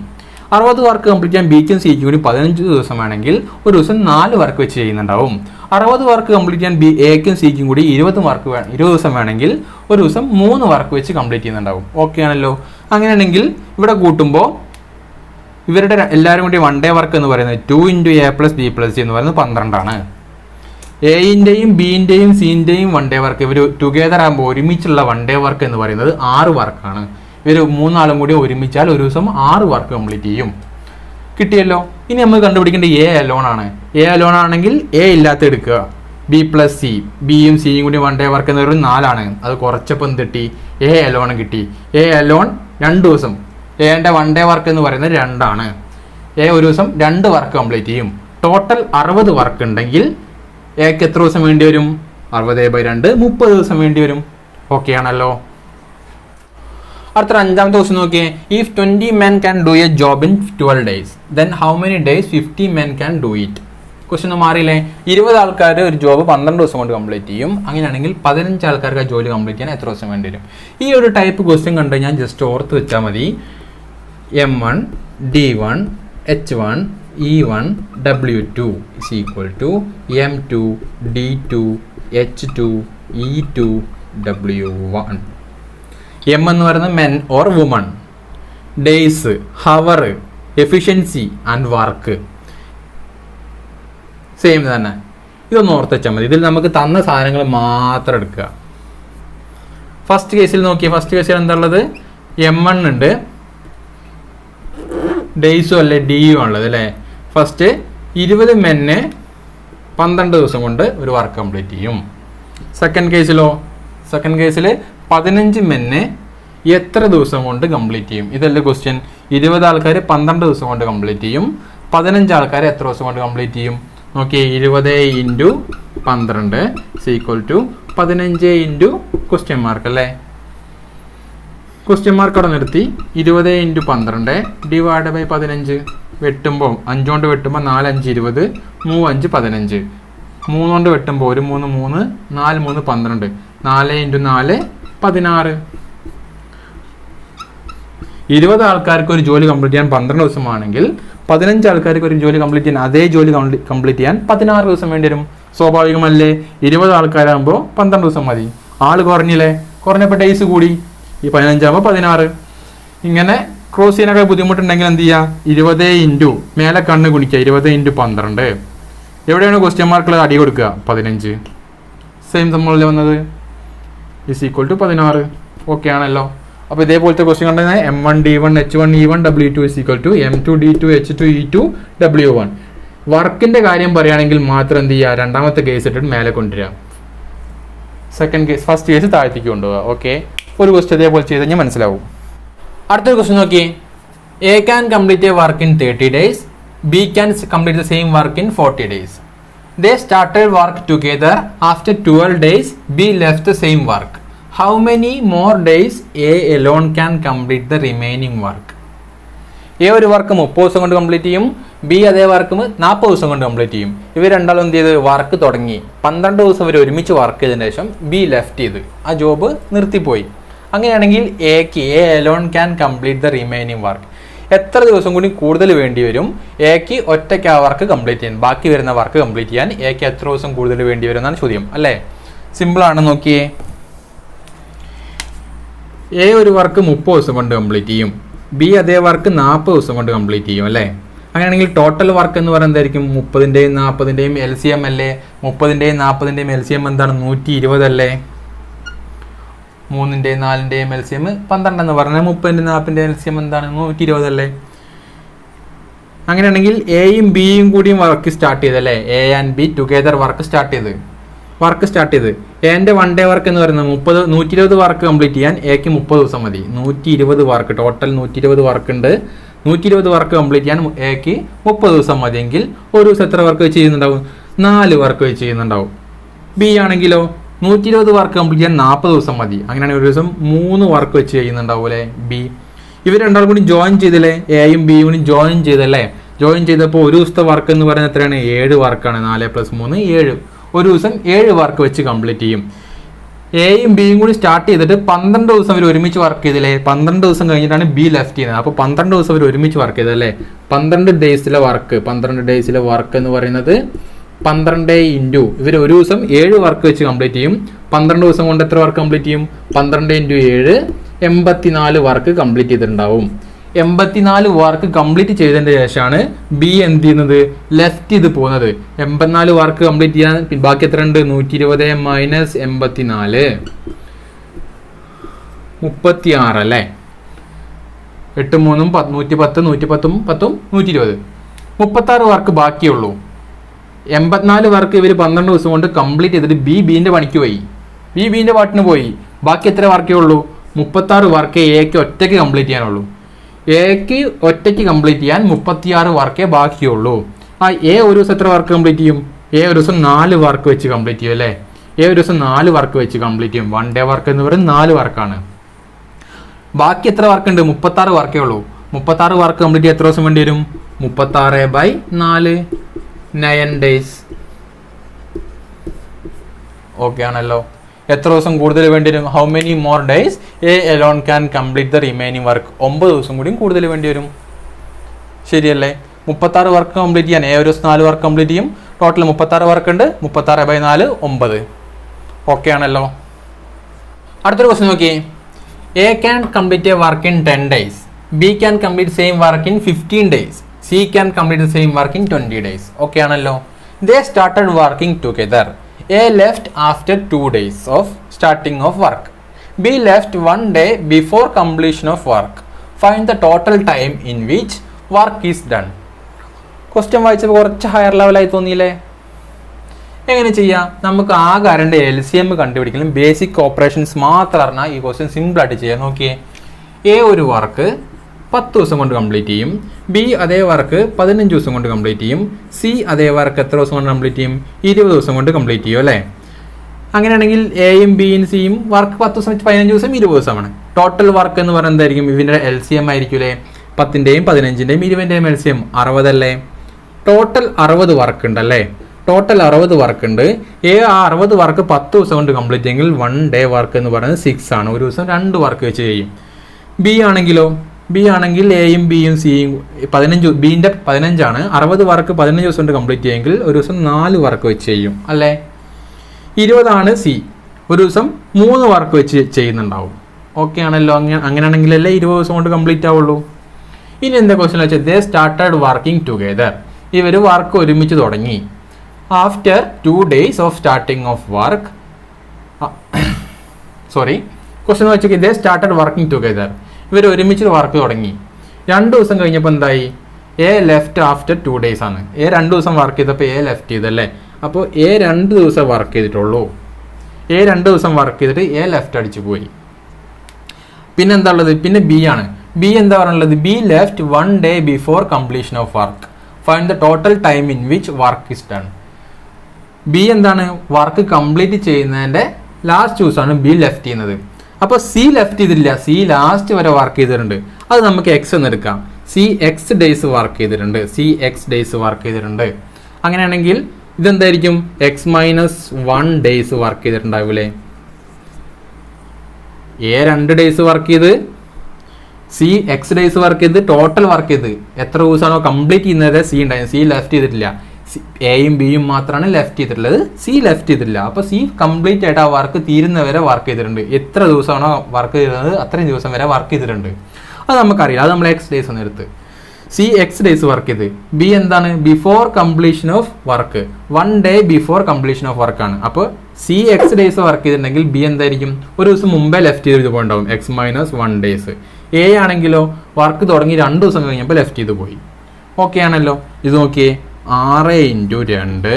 60 വർക്ക് കംപ്ലീറ്റ് ചെയ്യാൻ ബിക്കും സിക്കും കൂടി 15 ദിവസം വേണമെങ്കിൽ ഒരു ദിവസം 4 വർക്ക് വെച്ച് ചെയ്യുന്നുണ്ടാവും. 60 വർക്ക് കംപ്ലീറ്റ് ചെയ്യാൻ എക്കും സിക്കും കൂടി 20 ദിവസം വേണമെങ്കിൽ ഒരു ദിവസം 3 വർക്ക് വെച്ച് കംപ്ലീറ്റ് ചെയ്യുന്നുണ്ടാവും. ഓക്കെ ആണല്ലോ? അങ്ങനെയാണെങ്കിൽ ഇവിടെ കൂട്ടുമ്പോൾ ഇവരുടെ എല്ലാവരും കൂടി 1 ഡേ വർക്ക് എന്ന് പറയുന്നത് 2 × A + B + C എന്ന് പറയുന്നത് 12 ആണ്. എന്റെയും ബിന്റെയും സിന്റെയും 1 ഡേ വർക്ക് ഇവർ ടുഗെദർ ആകുമ്പോൾ ഒരുമിച്ചുള്ള 1 ഡേ വർക്ക് എന്ന് പറയുന്നത് 6 വർക്കാണ്. ഇവർ 3 ആളും കൂടി ഒരുമിച്ചാൽ ഒരു ദിവസം 6 വർക്ക് കംപ്ലീറ്റ് ചെയ്യും. കിട്ടിയല്ലോ? ഇനി നമ്മൾ കണ്ടുപിടിക്കേണ്ട എ അലോൺ ആണ്. എ അലോൺ ആണെങ്കിൽ എ ഇല്ലാത്ത എടുക്കുക. B + C ബിയും സിയും കൂടി 1 ഡേ വർക്ക് എന്ന് പറയുന്നത് 4 ആണ്. അത് കുറച്ചപ്പോൾ എന്ത് കിട്ടി? എ അലോൺ കിട്ടി. എ അലോൺ 2 ദിവസം. എന്റെ 1 ഡേ വർക്ക് എന്ന് പറയുന്നത് 2 ആണ്. എ ഒരു ദിവസം 2 വർക്ക് കംപ്ലീറ്റ് ചെയ്യും. ടോട്ടൽ 60 വർക്ക് ഉണ്ടെങ്കിൽ എക്ക് എത്ര ദിവസം വേണ്ടി വരും? 60/2 30 ദിവസം വേണ്ടി വരും. ഓക്കെ ആണല്ലോ? അടുത്ത 5ാമത്തെ ദിവസം നോക്കിയേ. If 20 men can do a job in 12 days, then how many days 50 men can do it? Question മാറിയില്ലേ? 20 ആൾക്കാർ ഒരു ജോബ് 12 ദിവസം കൊണ്ട് കംപ്ലീറ്റ് ചെയ്യും. അങ്ങനെയാണെങ്കിൽ 15 ആൾക്കാർക്ക് ആ ജോലി കംപ്ലീറ്റ് ചെയ്യാൻ എത്ര ദിവസം വേണ്ടി വരും? ഈ ഒരു ടൈപ്പ് ക്വസ്റ്റ്യൻ കണ്ട് ഞാൻ ജസ്റ്റ് ഓർത്ത് വെച്ചാൽ മതി. M1 D1 H1 E1 W2 is equal to M2 D2 H2 E2 W1. M എന്ന് പറയുന്നത് men or woman, days, hour, efficiency and work. Same തന്നെ. ഇതൊന്ന് ഓർത്ത് വെച്ചാൽ മതി. ഇതിൽ നമുക്ക് തന്ന സാധനങ്ങൾ മാത്രം എടുക്കുക. ഫസ്റ്റ് കേസിൽ നോക്കിയാൽ ഫസ്റ്റ് കേസിൽ എന്താ ഉള്ളത്? M1 ഉണ്ട്, ഡേയ്സും അല്ലേ ഡിയും ഉള്ളത് അല്ലേ. ഫസ്റ്റ് 20 മെന്നെ 12 ദിവസം കൊണ്ട് ഒരു വർക്ക് കംപ്ലീറ്റ് ചെയ്യും. സെക്കൻഡ് കേസിലോ? സെക്കൻഡ് കേസിൽ 15 മെന്നെ എത്ര ദിവസം കൊണ്ട് കംപ്ലീറ്റ് ചെയ്യും? ഇതല്ലേ ക്വസ്റ്റ്യൻ. 20 ആൾക്കാർ 12 ദിവസം കൊണ്ട് കംപ്ലീറ്റ് ചെയ്യും. 15 ആൾക്കാർ എത്ര ദിവസം കൊണ്ട് കംപ്ലീറ്റ് ചെയ്യും? നോക്കിയേ, 20 × 12 ഈക്വൽ ടു 15 × ക്വസ്റ്റ്യൻ മാർക്ക് അല്ലേ. ക്വസ്റ്റ്യൻ മാർക്ക് അവിടെ നിർത്തി. 20 × 12 ഡിവൈഡ് ബൈ 15 വെട്ടുമ്പോൾ 5 കൊണ്ട് വെട്ടുമ്പോൾ 4 5 20 3 5 15 3 കൊണ്ട് വെട്ടുമ്പോൾ 1 3 3 4 3 12 4 × 4 16. 20 ആൾക്കാർക്ക് ഒരു ജോലി കംപ്ലീറ്റ് ചെയ്യാൻ 12 ദിവസമാണെങ്കിൽ 15 ആൾക്കാർക്ക് ഒരു ജോലി കംപ്ലീറ്റ് ചെയ്യാൻ അതേ ജോലി കംപ്ലീറ്റ് ചെയ്യാൻ 16 ദിവസം വേണ്ടി വരും. സ്വാഭാവികമല്ലേ? 20 ആൾക്കാരാകുമ്പോൾ 12 ദിവസം മതി. ആൾ കുറഞ്ഞില്ലേ? കുറഞ്ഞപ്പോൾ ഡേയ്സ് കൂടി. ഈ 15 ആകുമ്പോൾ 16. ഇങ്ങനെ ക്രോസ് ചെയ്യാനൊക്കെ ബുദ്ധിമുട്ടുണ്ടെങ്കിൽ എന്ത് ചെയ്യുക? 20 മേലെ കണ്ണ് ഗുണിക്കുക. 20 × 12 എവിടെയാണ് ക്വസ്റ്റ്യൻ മാർക്കുള്ള അടി കൊടുക്കുക? 15. സെയിം നമ്മളല്ലേ വന്നത് = 16. ഓക്കെ ആണല്ലോ. അപ്പോൾ ഇതേപോലത്തെ ക്വസ്റ്റ്യൻ കണ്ടെങ്കിൽ M1 D1 H1 E1 W2 = M2 D2 H2 E2 W1. വർക്കിന്റെ കാര്യം പറയുകയാണെങ്കിൽ മാത്രം എന്ത് ചെയ്യുക? രണ്ടാമത്തെ കേസ് ഇട്ടിട്ട് മേലെ കൊണ്ടുവരിക. ഫസ്റ്റ് കേസ് താഴത്തേക്ക് കൊണ്ടുപോകുക. ഓക്കെ, ഒരു ക്വസ്റ്റ്യൻ ഇതേപോലെ ചെയ്ത് കഴിഞ്ഞാൽ മനസ്സിലാവും. അടുത്തൊരു ക്വസ്റ്റ്യൻ നോക്കി. A can complete a work in 30 days. B can complete the same work in 40 days. They started work together. After 12 days, B left the same work. How many more days A alone can complete the remaining work? A ഒരു work 30 ദിവസം കൊണ്ട് complete ചെയ്യും. B അതേ work 40 ദിവസം കൊണ്ട് complete ചെയ്യും. ഇവർ രണ്ടാളും എന്ത് ചെയ്ത്? വർക്ക് തുടങ്ങി 12 ദിവസം ഇവർ ഒരുമിച്ച് വർക്ക് ചെയ്തതിന് ശേഷം ബി ലെഫ്റ്റ് ചെയ്ത് ആ ജോബ് നിർത്തിപ്പോയി. അങ്ങനെയാണെങ്കിൽ A alone can complete the remaining work. എത്ര ദിവസം കൂടി കൂടുതൽ വേണ്ടി വരും എക്ക് ഒറ്റയ്ക്ക് ആ വർക്ക് കംപ്ലീറ്റ് ചെയ്യാൻ? ബാക്കി വരുന്ന വർക്ക് കംപ്ലീറ്റ് ചെയ്യാൻ എക്ക് എത്ര ദിവസം കൂടുതൽ വേണ്ടി വരും എന്നാണ് ചോദ്യം അല്ലേ? സിമ്പിളാണ്. നോക്കിയേ, എ ഒരു വർക്ക് 30 ദിവസം കൊണ്ട് കംപ്ലീറ്റ് ചെയ്യും. ബി അതേ വർക്ക് 40 ദിവസം കൊണ്ട് കംപ്ലീറ്റ് ചെയ്യും അല്ലേ? അങ്ങനെയാണെങ്കിൽ ടോട്ടൽ വർക്ക് എന്ന് പറയുന്നത് എന്തായിരിക്കും? 30ന്റെയും 40ന്റെയും LCM അല്ലേ? 30ന്റെയും 40ന്റെയും LCM എന്താണ്? 120 അല്ലേ? 3ന്റെയും 4ന്റെയും LCM 12 എന്ന് പറഞ്ഞാൽ 30ന്റെയും 40ന്റെയും LCM എന്താണ്? 120 അല്ലേ? അങ്ങനെയാണെങ്കിൽ എയും ബിയും കൂടിയും വർക്ക് സ്റ്റാർട്ട് ചെയ്തല്ലേ? A and B together work start ചെയ്ത് എൻ്റെ 1 ഡേ വർക്ക് എന്ന് പറയുന്നത് 120 വർക്ക് കംപ്ലീറ്റ് ചെയ്യാൻ എക്ക് 30 ദിവസം മതി. 120 വർക്ക്, ടോട്ടൽ 120 വർക്ക് ഉണ്ട്. 120 വർക്ക് കംപ്ലീറ്റ് ചെയ്യാൻ എക്ക് 30 ദിവസം മതിയെങ്കിൽ ഒരു ദിവസം എത്ര വർക്ക് വെച്ച് ചെയ്യുന്നുണ്ടാവും? 4 വർക്ക് വെച്ച് ചെയ്യുന്നുണ്ടാവും. ബി ആണെങ്കിലോ 120 വർക്ക് കംപ്ലീറ്റ് ചെയ്യാൻ 40 ദിവസം മതി. അങ്ങനെയാണെങ്കിൽ ഒരു ദിവസം 3 വർക്ക് വെച്ച് ചെയ്യുന്നുണ്ടാവും അല്ലേ ബി? ഇവർ രണ്ടാളും കൂടി ജോയിൻ ചെയ്തില്ലേ? എയും ബിയും കൂടി ജോയിൻ ചെയ്തല്ലേ? ജോയിൻ ചെയ്തപ്പോൾ ഒരു ദിവസത്തെ വർക്ക് എന്ന് പറയുന്നത് എത്രയാണ്? 7 വർക്കാണ്. 4 + 3 7. ഒരു ദിവസം 7 വർക്ക് വെച്ച് കംപ്ലീറ്റ് ചെയ്യും. എയും ബിയും കൂടി സ്റ്റാർട്ട് ചെയ്തിട്ട് 12 ദിവസം അവർ ഒരുമിച്ച് വർക്ക് ചെയ്തില്ലേ? 12 ദിവസം കഴിഞ്ഞിട്ടാണ് ബി ലെഫ്റ്റ് ചെയ്യുന്നത്. അപ്പോൾ 12 ദിവസം അവർ ഒരുമിച്ച് വർക്ക് ചെയ്തല്ലേ? 12 ഡേയ്സിലെ വർക്ക് എന്ന് പറയുന്നത് 12 × ഇവർ ഒരു ദിവസം 7 വർക്ക് വെച്ച് കംപ്ലീറ്റ് ചെയ്യും. 12 ദിവസം കൊണ്ട് എത്ര വർക്ക് കംപ്ലീറ്റ് ചെയ്യും? 12 × 7 84 വർക്ക് കംപ്ലീറ്റ് ചെയ്തിട്ടുണ്ടാവും. 84 വർക്ക് കംപ്ലീറ്റ് ചെയ്തതിന് ശേഷമാണ് ബി എന്ത് ചെയ്യുന്നത്? ലെഫ്റ്റ് ചെയ്ത് പോകുന്നത്. 84 വർക്ക് കംപ്ലീറ്റ് ചെയ്യാൻ ബാക്കി എത്ര ഉണ്ട്? 120 - 84 36 അല്ലേ? 8 3 110 110 10 120 36 വർക്ക് ബാക്കിയുള്ളൂ. 84 വർക്ക് ഇവർ 12 ദിവസം കൊണ്ട് കംപ്ലീറ്റ് ചെയ്തിട്ട് ബിന്റെ പണിക്ക് പോയി. ബിന്റെ പാട്ടിന് പോയി. ബാക്കി എത്ര വർക്കേ ഉള്ളൂ? 36 വർക്ക് എക്ക് ഒറ്റയ്ക്ക് കംപ്ലീറ്റ് ചെയ്യാനുള്ളൂ. എക്ക് ഒറ്റയ്ക്ക് കംപ്ലീറ്റ് ചെയ്യാൻ 36 വർക്കേ ബാക്കിയുള്ളൂ. എ ഒരു ദിവസം എത്ര വർക്ക് കംപ്ലീറ്റ് ചെയ്യും? എ ഒരു ദിവസം 4 വർക്ക് വെച്ച് കംപ്ലീറ്റ് ചെയ്യും അല്ലേ? എ ഒരു ദിവസം 4 വർക്ക് വെച്ച് കംപ്ലീറ്റ് ചെയ്യും. 1 ഡേ വർക്ക് എന്ന് പറയുന്നത് 4 വർക്കാണ്. ബാക്കി എത്ര വർക്ക് ഉണ്ട്? 36 വർക്കേ ഉള്ളൂ. 36 വർക്ക് കംപ്ലീറ്റ് ചെയ്യാൻ എത്ര ദിവസം വേണ്ടി വരും? 36/4 9 ഡേയ്സ്. ഓക്കെ ആണല്ലോ. എത്ര ദിവസം കൂടുതൽ വേണ്ടി വരും? How many more days A alone can complete the remaining work? 9 ദിവസം കൂടിയും കൂടുതൽ വേണ്ടി വരും. ശരിയല്ലേ? 36 വർക്ക് കംപ്ലീറ്റ് ചെയ്യാൻ എ ഒരു ദിവസം 4 വർക്ക് കംപ്ലീറ്റ് ചെയ്യും. ടോട്ടൽ 36 വർക്ക് ഉണ്ട്. 36/4 9. ഓക്കെ ആണല്ലോ. അടുത്തൊരു ക്വസ്റ്റ്യൻ നോക്കി. A can complete A work in 10 days. B can complete same work in 15 days. C can complete the same work in 20 days. Okay ആണല്ലോ. They started working together. A left after 2 days of starting of work. B left 1 day before completion of work. Find the total time in which work is done. Question വായിച്ചപ്പോൾ കുറച്ച് higher ലെവലായി തോന്നിയില്ലേ? എങ്ങനെ ചെയ്യാം? നമുക്ക് ആകെ അറിയേണ്ട LCM കണ്ടുപിടിക്കലും basic operations മാത്രം അറിഞ്ഞാൽ ഈ ക്വസ്റ്റ്യൻ സിമ്പിളായിട്ട് ചെയ്യാം. നോക്കിയേ, എ ഒരു വർക്ക് 10 ദിവസം കൊണ്ട് കംപ്ലീറ്റ് ചെയ്യും. ബി അതേ വർക്ക് 15 ദിവസം കൊണ്ട് കംപ്ലീറ്റ് ചെയ്യും. സി അതേ വർക്ക് എത്ര ദിവസം കൊണ്ട് കംപ്ലീറ്റ് ചെയ്യും? 20 ദിവസം കൊണ്ട് കംപ്ലീറ്റ് ചെയ്യും അല്ലേ? അങ്ങനെയാണെങ്കിൽ എയും ബിയും സിയും വർക്ക് 10 ദിവസം വെച്ച് 15 ദിവസം 20 ദിവസമാണ്. ടോട്ടൽ വർക്ക് എന്ന് പറയുന്നത് എന്തായിരിക്കും? ഇതിൻ്റെ LCM ആയിരിക്കൂലേ? 10ൻ്റെയും 15ൻ്റെയും 20ൻ്റെയും LCM 60 അല്ലേ? ടോട്ടൽ 60 വർക്ക് ഉണ്ടല്ലേ? ടോട്ടൽ 60 വർക്ക് ഉണ്ട്. ആ 60 വർക്ക് 10 ദിവസം കൊണ്ട് കംപ്ലീറ്റ് ചെയ്യെങ്കിൽ 1 ഡേ വർക്ക് എന്ന് പറയുന്നത് 6 ആണ്. ഒരു ദിവസം 2 വർക്ക് വെച്ച് ചെയ്യും. ബി ആണെങ്കിലോ? ബി ആണെങ്കിൽ എയും ബിയും സിയും 15, ബിൻ്റെ 15 ആണ്. 60 വർക്ക് 15 ദിവസം കൊണ്ട് കംപ്ലീറ്റ് ചെയ്യുമെങ്കിൽ ഒരു ദിവസം 4 വർക്ക് വെച്ച് ചെയ്യും അല്ലേ? 20 ആണ് സി, ഒരു ദിവസം 3 വർക്ക് വെച്ച് ചെയ്യുന്നുണ്ടാവും. ഓക്കെ ആണല്ലോ? അങ്ങനെയാണെങ്കിലല്ലേ 20 ദിവസം കൊണ്ട് കംപ്ലീറ്റ് ആവുള്ളൂ. ഇനി എന്താ ക്വസ്റ്റ്യൻ വെച്ചാൽ ദേ സ്റ്റാർട്ടഡ് വർക്കിംഗ് ടുഗെദർ. ഇവർ വർക്ക് ഒരുമിച്ച് തുടങ്ങി. After 2 days of starting of work, question വെച്ചാൽ ദേ സ്റ്റാർട്ടഡ് വർക്കിംഗ് ടുഗെദർ. ഇവർ ഒരുമിച്ച് വർക്ക് തുടങ്ങി. 2 ദിവസം കഴിഞ്ഞപ്പോൾ എന്തായി? എ ലെഫ്റ്റ് ആഫ്റ്റർ 2 days ആണ്. 2 ദിവസം വർക്ക് ചെയ്തപ്പോൾ എ ലെഫ്റ്റ് ചെയ്തല്ലേ? അപ്പോൾ 2 ദിവസം വർക്ക് ചെയ്തിട്ടുള്ളൂ. 2 ദിവസം വർക്ക് ചെയ്തിട്ട് എ ലെഫ്റ്റ് അടിച്ചു പോയി. പിന്നെ എന്താ ഉള്ളത്? പിന്നെ ബി ആണ്. ബി എന്താ പറയുള്ളത്? B left 1 day before completion of work. Find the total time in which work is done. B എന്താണ്? വർക്ക് കംപ്ലീറ്റ് ചെയ്യുന്നതിൻ്റെ ലാസ്റ്റ് ദിവസമാണ് ബി ലെഫ്റ്റ് ചെയ്യുന്നത്. അപ്പോൾ സി ലെഫ്റ്റ് ചെയ്തിട്ടില്ല, സി ലാസ്റ്റ് വരെ വർക്ക് ചെയ്തിട്ടുണ്ട്. അത് നമുക്ക് എക്സ് എന്ന് എടുക്കാം. സി എക്സ് ഡേയ്സ് വർക്ക് ചെയ്തിട്ടുണ്ട്. സി എക്സ് ഡേയ്സ് വർക്ക് ചെയ്തിട്ടുണ്ട്. അങ്ങനെയാണെങ്കിൽ ഇതെന്തായിരിക്കും? x-1 ഡേയ്സ് വർക്ക് ചെയ്തിട്ടുണ്ടാവില്ലേ? എ 2 ഡേയ്സ് വർക്ക് ചെയ്ത്, സി എക്സ് ഡേയ്സ് വർക്ക് ചെയ്ത്, ടോട്ടൽ വർക്ക് ചെയ്ത് എത്ര ദിവസമാണോ കംപ്ലീറ്റ് ചെയ്യുന്നത് സി ഉണ്ടായിരുന്നു. സി ലെഫ്റ്റ് ചെയ്തിട്ടില്ല. എയും ബിയും മാത്രമാണ് ലെഫ്റ്റ് ചെയ്തിട്ടുള്ളത്, സി ലെഫ്റ്റ് ചെയ്തിട്ടില്ല. അപ്പോൾ സി കംപ്ലീറ്റ് ആയിട്ട് ആ വർക്ക് തീരുന്നവരെ വർക്ക് ചെയ്തിട്ടുണ്ട്. എത്ര ദിവസമാണോ വർക്ക് ചെയ്തത് അത്രയും ദിവസം വരെ വർക്ക് ചെയ്തിട്ടുണ്ട്. അത് നമുക്കറിയില്ല. അത് നമ്മൾ എക്സ് ഡേയ്സ് ഒന്ന് എടുത്ത് സി എക്സ് ഡേയ്സ് വർക്ക് ചെയ്ത്. ബി എന്താണ്? Before completion of work, 1 day before completion of വർക്കാണ്. അപ്പോൾ സി എക്സ് ഡേയ്സ് വർക്ക് ചെയ്തിട്ടുണ്ടെങ്കിൽ ബി എന്തായിരിക്കും? ഒരു ദിവസം മുമ്പേ ലെഫ്റ്റ് ചെയ്ത് പോയിട്ടുണ്ടാവും, x-1 days. എ ആണെങ്കിലോ വർക്ക് തുടങ്ങി 2 ദിവസം കഴിഞ്ഞപ്പോൾ ലെഫ്റ്റ് ചെയ്ത് പോയി. ഓക്കെ ആണല്ലോ? ഇത് നോക്കിയേ, 6 × 2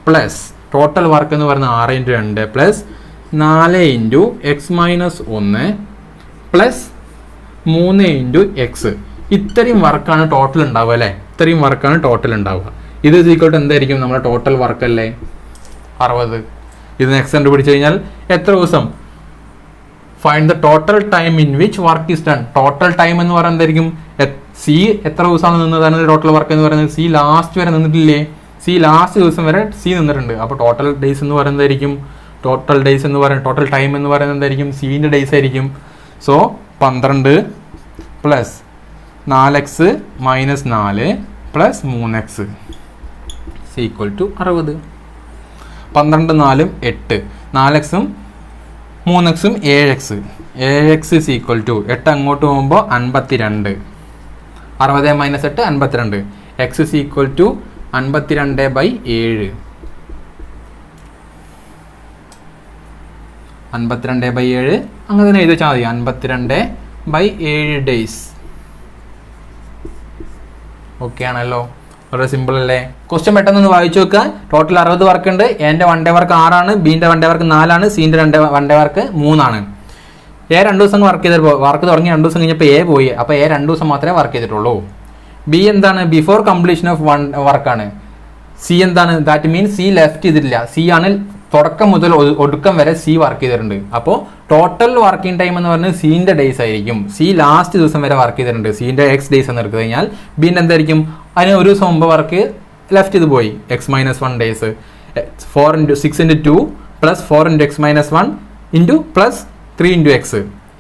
പ്ലസ് ടോട്ടൽ വർക്ക് എന്ന് പറയുന്നത് 6 × 2 പ്ലസ് 4 × x-1 പ്ലസ് 3 × x. ഇത്രയും വർക്കാണ് ടോട്ടൽ ഉണ്ടാവുക അല്ലേ? ഇത്രയും വർക്കാണ് ടോട്ടൽ ഉണ്ടാവുക. ഇത് ഈക്വൽ എന്തായിരിക്കും? നമ്മുടെ ടോട്ടൽ വർക്ക് അല്ലേ? 60. ഇത് നെക്സ്റ്റ് കണ്ടുപിടിച്ച് കഴിഞ്ഞാൽ എത്ര ദിവസം? Find the total time in which work is done. Total time എന്ന് പറയുന്നത് എന്തായിരിക്കും? സി എത്ര ദിവസമാണ് നിന്നതാണ് ടോട്ടൽ വർക്ക് എന്ന് പറയുന്നത്? സി ലാസ്റ്റ് വരെ നിന്നിട്ടില്ലേ? സി ലാസ്റ്റ് ദിവസം വരെ സി നിന്നിട്ടുണ്ട്. അപ്പോൾ ടോട്ടൽ ഡേയ്സ് എന്ന് പറയുന്നതായിരിക്കും, ടോട്ടൽ ഡേയ്സ് എന്ന് പറയുന്നത്, ടോട്ടൽ ടൈം എന്ന് പറയുന്നത് എന്തായിരിക്കും? സിൻ്റെ ഡേയ്സ് ആയിരിക്കും. So 12 plus 4x minus 4 plus 3x equal to 60. 12 4 8, 4x 3x 7x. 7x is equal to 8 അങ്ങോട്ട് പോകുമ്പോൾ 52. 60 - 8 52. X is equal to 52/7. 52/7 അങ്ങനെ തന്നെ എഴുതി വെച്ചാൽ മതി. 52/7 ഡേയ്സ്. ഓക്കെ ആണല്ലോ? വളരെ സിമ്പിൾ അല്ലേ? ക്വസ്റ്റ്യൻ പെട്ടെന്ന് വായിച്ചു വെക്കുക. ടോട്ടൽ 60 വർക്ക് ഉണ്ട്. എൻ്റെ 1 day വർക്ക് 6 ആണ്, ബിൻ്റെ 1 day വർക്ക് 4 ആണ്, സിൻ്റെ 1 day വർക്ക് 3 ആണ്. എ 2 ദിവസം വർക്ക് ചെയ്തപ്പോൾ വർക്ക് തുടങ്ങി 2 ദിവസം കഴിഞ്ഞപ്പോൾ എ പോയി. അപ്പോൾ എ 2 ദിവസം മാത്രമേ വർക്ക് ചെയ്തിട്ടുള്ളൂ. ബി എന്താണ്? ബിഫോർ കംപ്ലീഷൻ ഓഫ് 1 വർക്കാണ്. സി എന്താണ്? ദാറ്റ് മീൻസ് സി ലെഫ്റ്റ് ചെയ്തിട്ടില്ല. സി ആണ് തുടക്കം മുതൽ ഒടുക്കം വരെ സി വർക്ക് ചെയ്തിട്ടുണ്ട്. അപ്പോൾ ടോട്ടൽ വർക്കിംഗ് ടൈം എന്ന് പറയുന്നത് സിൻ്റെ ഡേയ്സ് ആയിരിക്കും. സി ലാസ്റ്റ് ദിവസം വരെ വർക്ക് ചെയ്തിട്ടുണ്ട്. സിൻ്റെ എക്സ് ഡേയ്സ് എന്ന് എടുത്തു കഴിഞ്ഞാൽ ബിൻ്റെ എന്തായിരിക്കും? അതിന് ഒരു ദിവസം മുമ്പ് വർക്ക് ലെഫ്റ്റ് ചെയ്ത് പോയി, x-1 days. 4 × 6 × 2 plus 4 × x-1 into plus 3 × x.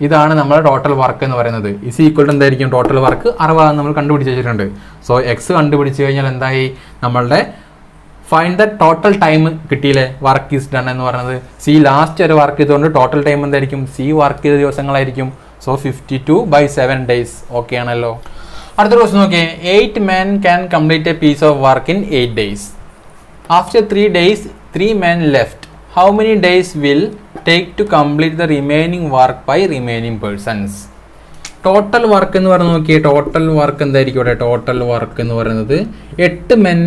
ഇതാണ് നമ്മുടെ ടോട്ടൽ വർക്ക് എന്ന് പറയുന്നത്. ഇസ് ഈക്വൽ എന്തായിരിക്കും? ടോട്ടൽ വർക്ക് 60 നമ്മൾ കണ്ടുപിടിച്ച് വെച്ചിട്ടുണ്ട്. സോ എക്സ് കണ്ടുപിടിച്ച് കഴിഞ്ഞാൽ എന്തായി? നമ്മളുടെ ഫൈൻഡ് ദ ടോട്ടൽ ടൈം കിട്ടിയില്ലേ? വർക്ക് ഈസ് ഡൺ എന്ന് പറയുന്നത്. സി ലാസ്റ്റ് വരെ വർക്ക് ചെയ്തുകൊണ്ട് ടോട്ടൽ ടൈം എന്തായിരിക്കും? സി വർക്ക് ചെയ്ത ദിവസങ്ങളായിരിക്കും. So 52/7 days. ഓക്കെ ആണല്ലോ? അടുത്ത ക്വസ്റ്റ്യൻ നോക്കിയേ. 8 men can complete a piece of work in 8 days. After 3 days, 3 men left. How many days will take to complete the remaining work by remaining persons? Total work എന്ന് പറയുന്നത് നോക്കിയേ. Total work എന്തായിരിക്കും ഇവിടെ? Total work എന്ന് പറയുന്നത് 8 men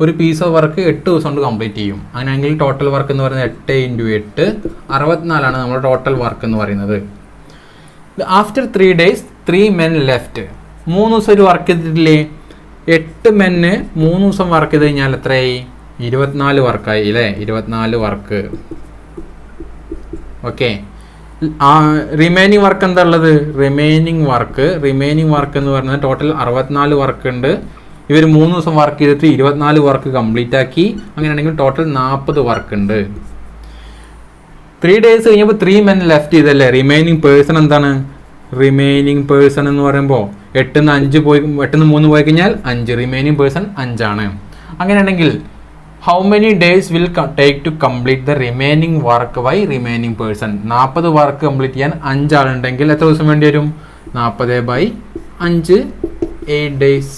ഒരു piece of work 8 ദിവസം കൊണ്ട് കംപ്ലീറ്റ് ചെയ്യും. അങ്ങനെയെങ്കിൽ ടോട്ടൽ വർക്ക് എന്ന് പറയുന്നത് 8 × 8 64 നമ്മുടെ ടോട്ടൽ വർക്ക് എന്ന് പറയുന്നത്. After 3 days 3 men left. 3 ദിവസം ഒരു വർക്ക് ചെയ്തിട്ടില്ലേ? 8 men 3 ദിവസം വർക്ക് ചെയ്ത് കഴിഞ്ഞാൽ എത്രയായി? 24 വർക്കായി അല്ലേ? 24 വർക്ക്. ഓക്കെ, റിമൈനിങ് വർക്ക് എന്താ ഉള്ളത്? റിമൈനിങ് വർക്ക് എന്ന് പറയുന്നത് ടോട്ടൽ 64 വർക്ക് ഉണ്ട്. ഇവർ 3 ദിവസം വർക്ക് ചെയ്തിട്ട് 24 വർക്ക് കംപ്ലീറ്റ് ആക്കി. അങ്ങനെയാണെങ്കിൽ ടോട്ടൽ 40 വർക്ക് ഉണ്ട്. 3 days കഴിഞ്ഞപ്പോൾ 3 men ലെഫ്റ്റ് ചെയ്തല്ലേ. റിമൈനിങ് പേഴ്സൺ എന്താണ്? റിമൈനിങ് പേഴ്സൺ എന്ന് പറയുമ്പോൾ 8 പോയി 3 പോയി കഴിഞ്ഞാൽ 5. റിമൈനിങ് പേഴ്സൺ 5 ആണ്. അങ്ങനെയാണെങ്കിൽ how many days will take to complete the remaining work by remaining person? 40 work complete ചെയ്യാൻ 5 ആളുണ്ടെങ്കിൽ എത്ര ദിവസം വേണ്ടി വരും? 40/5 8 days.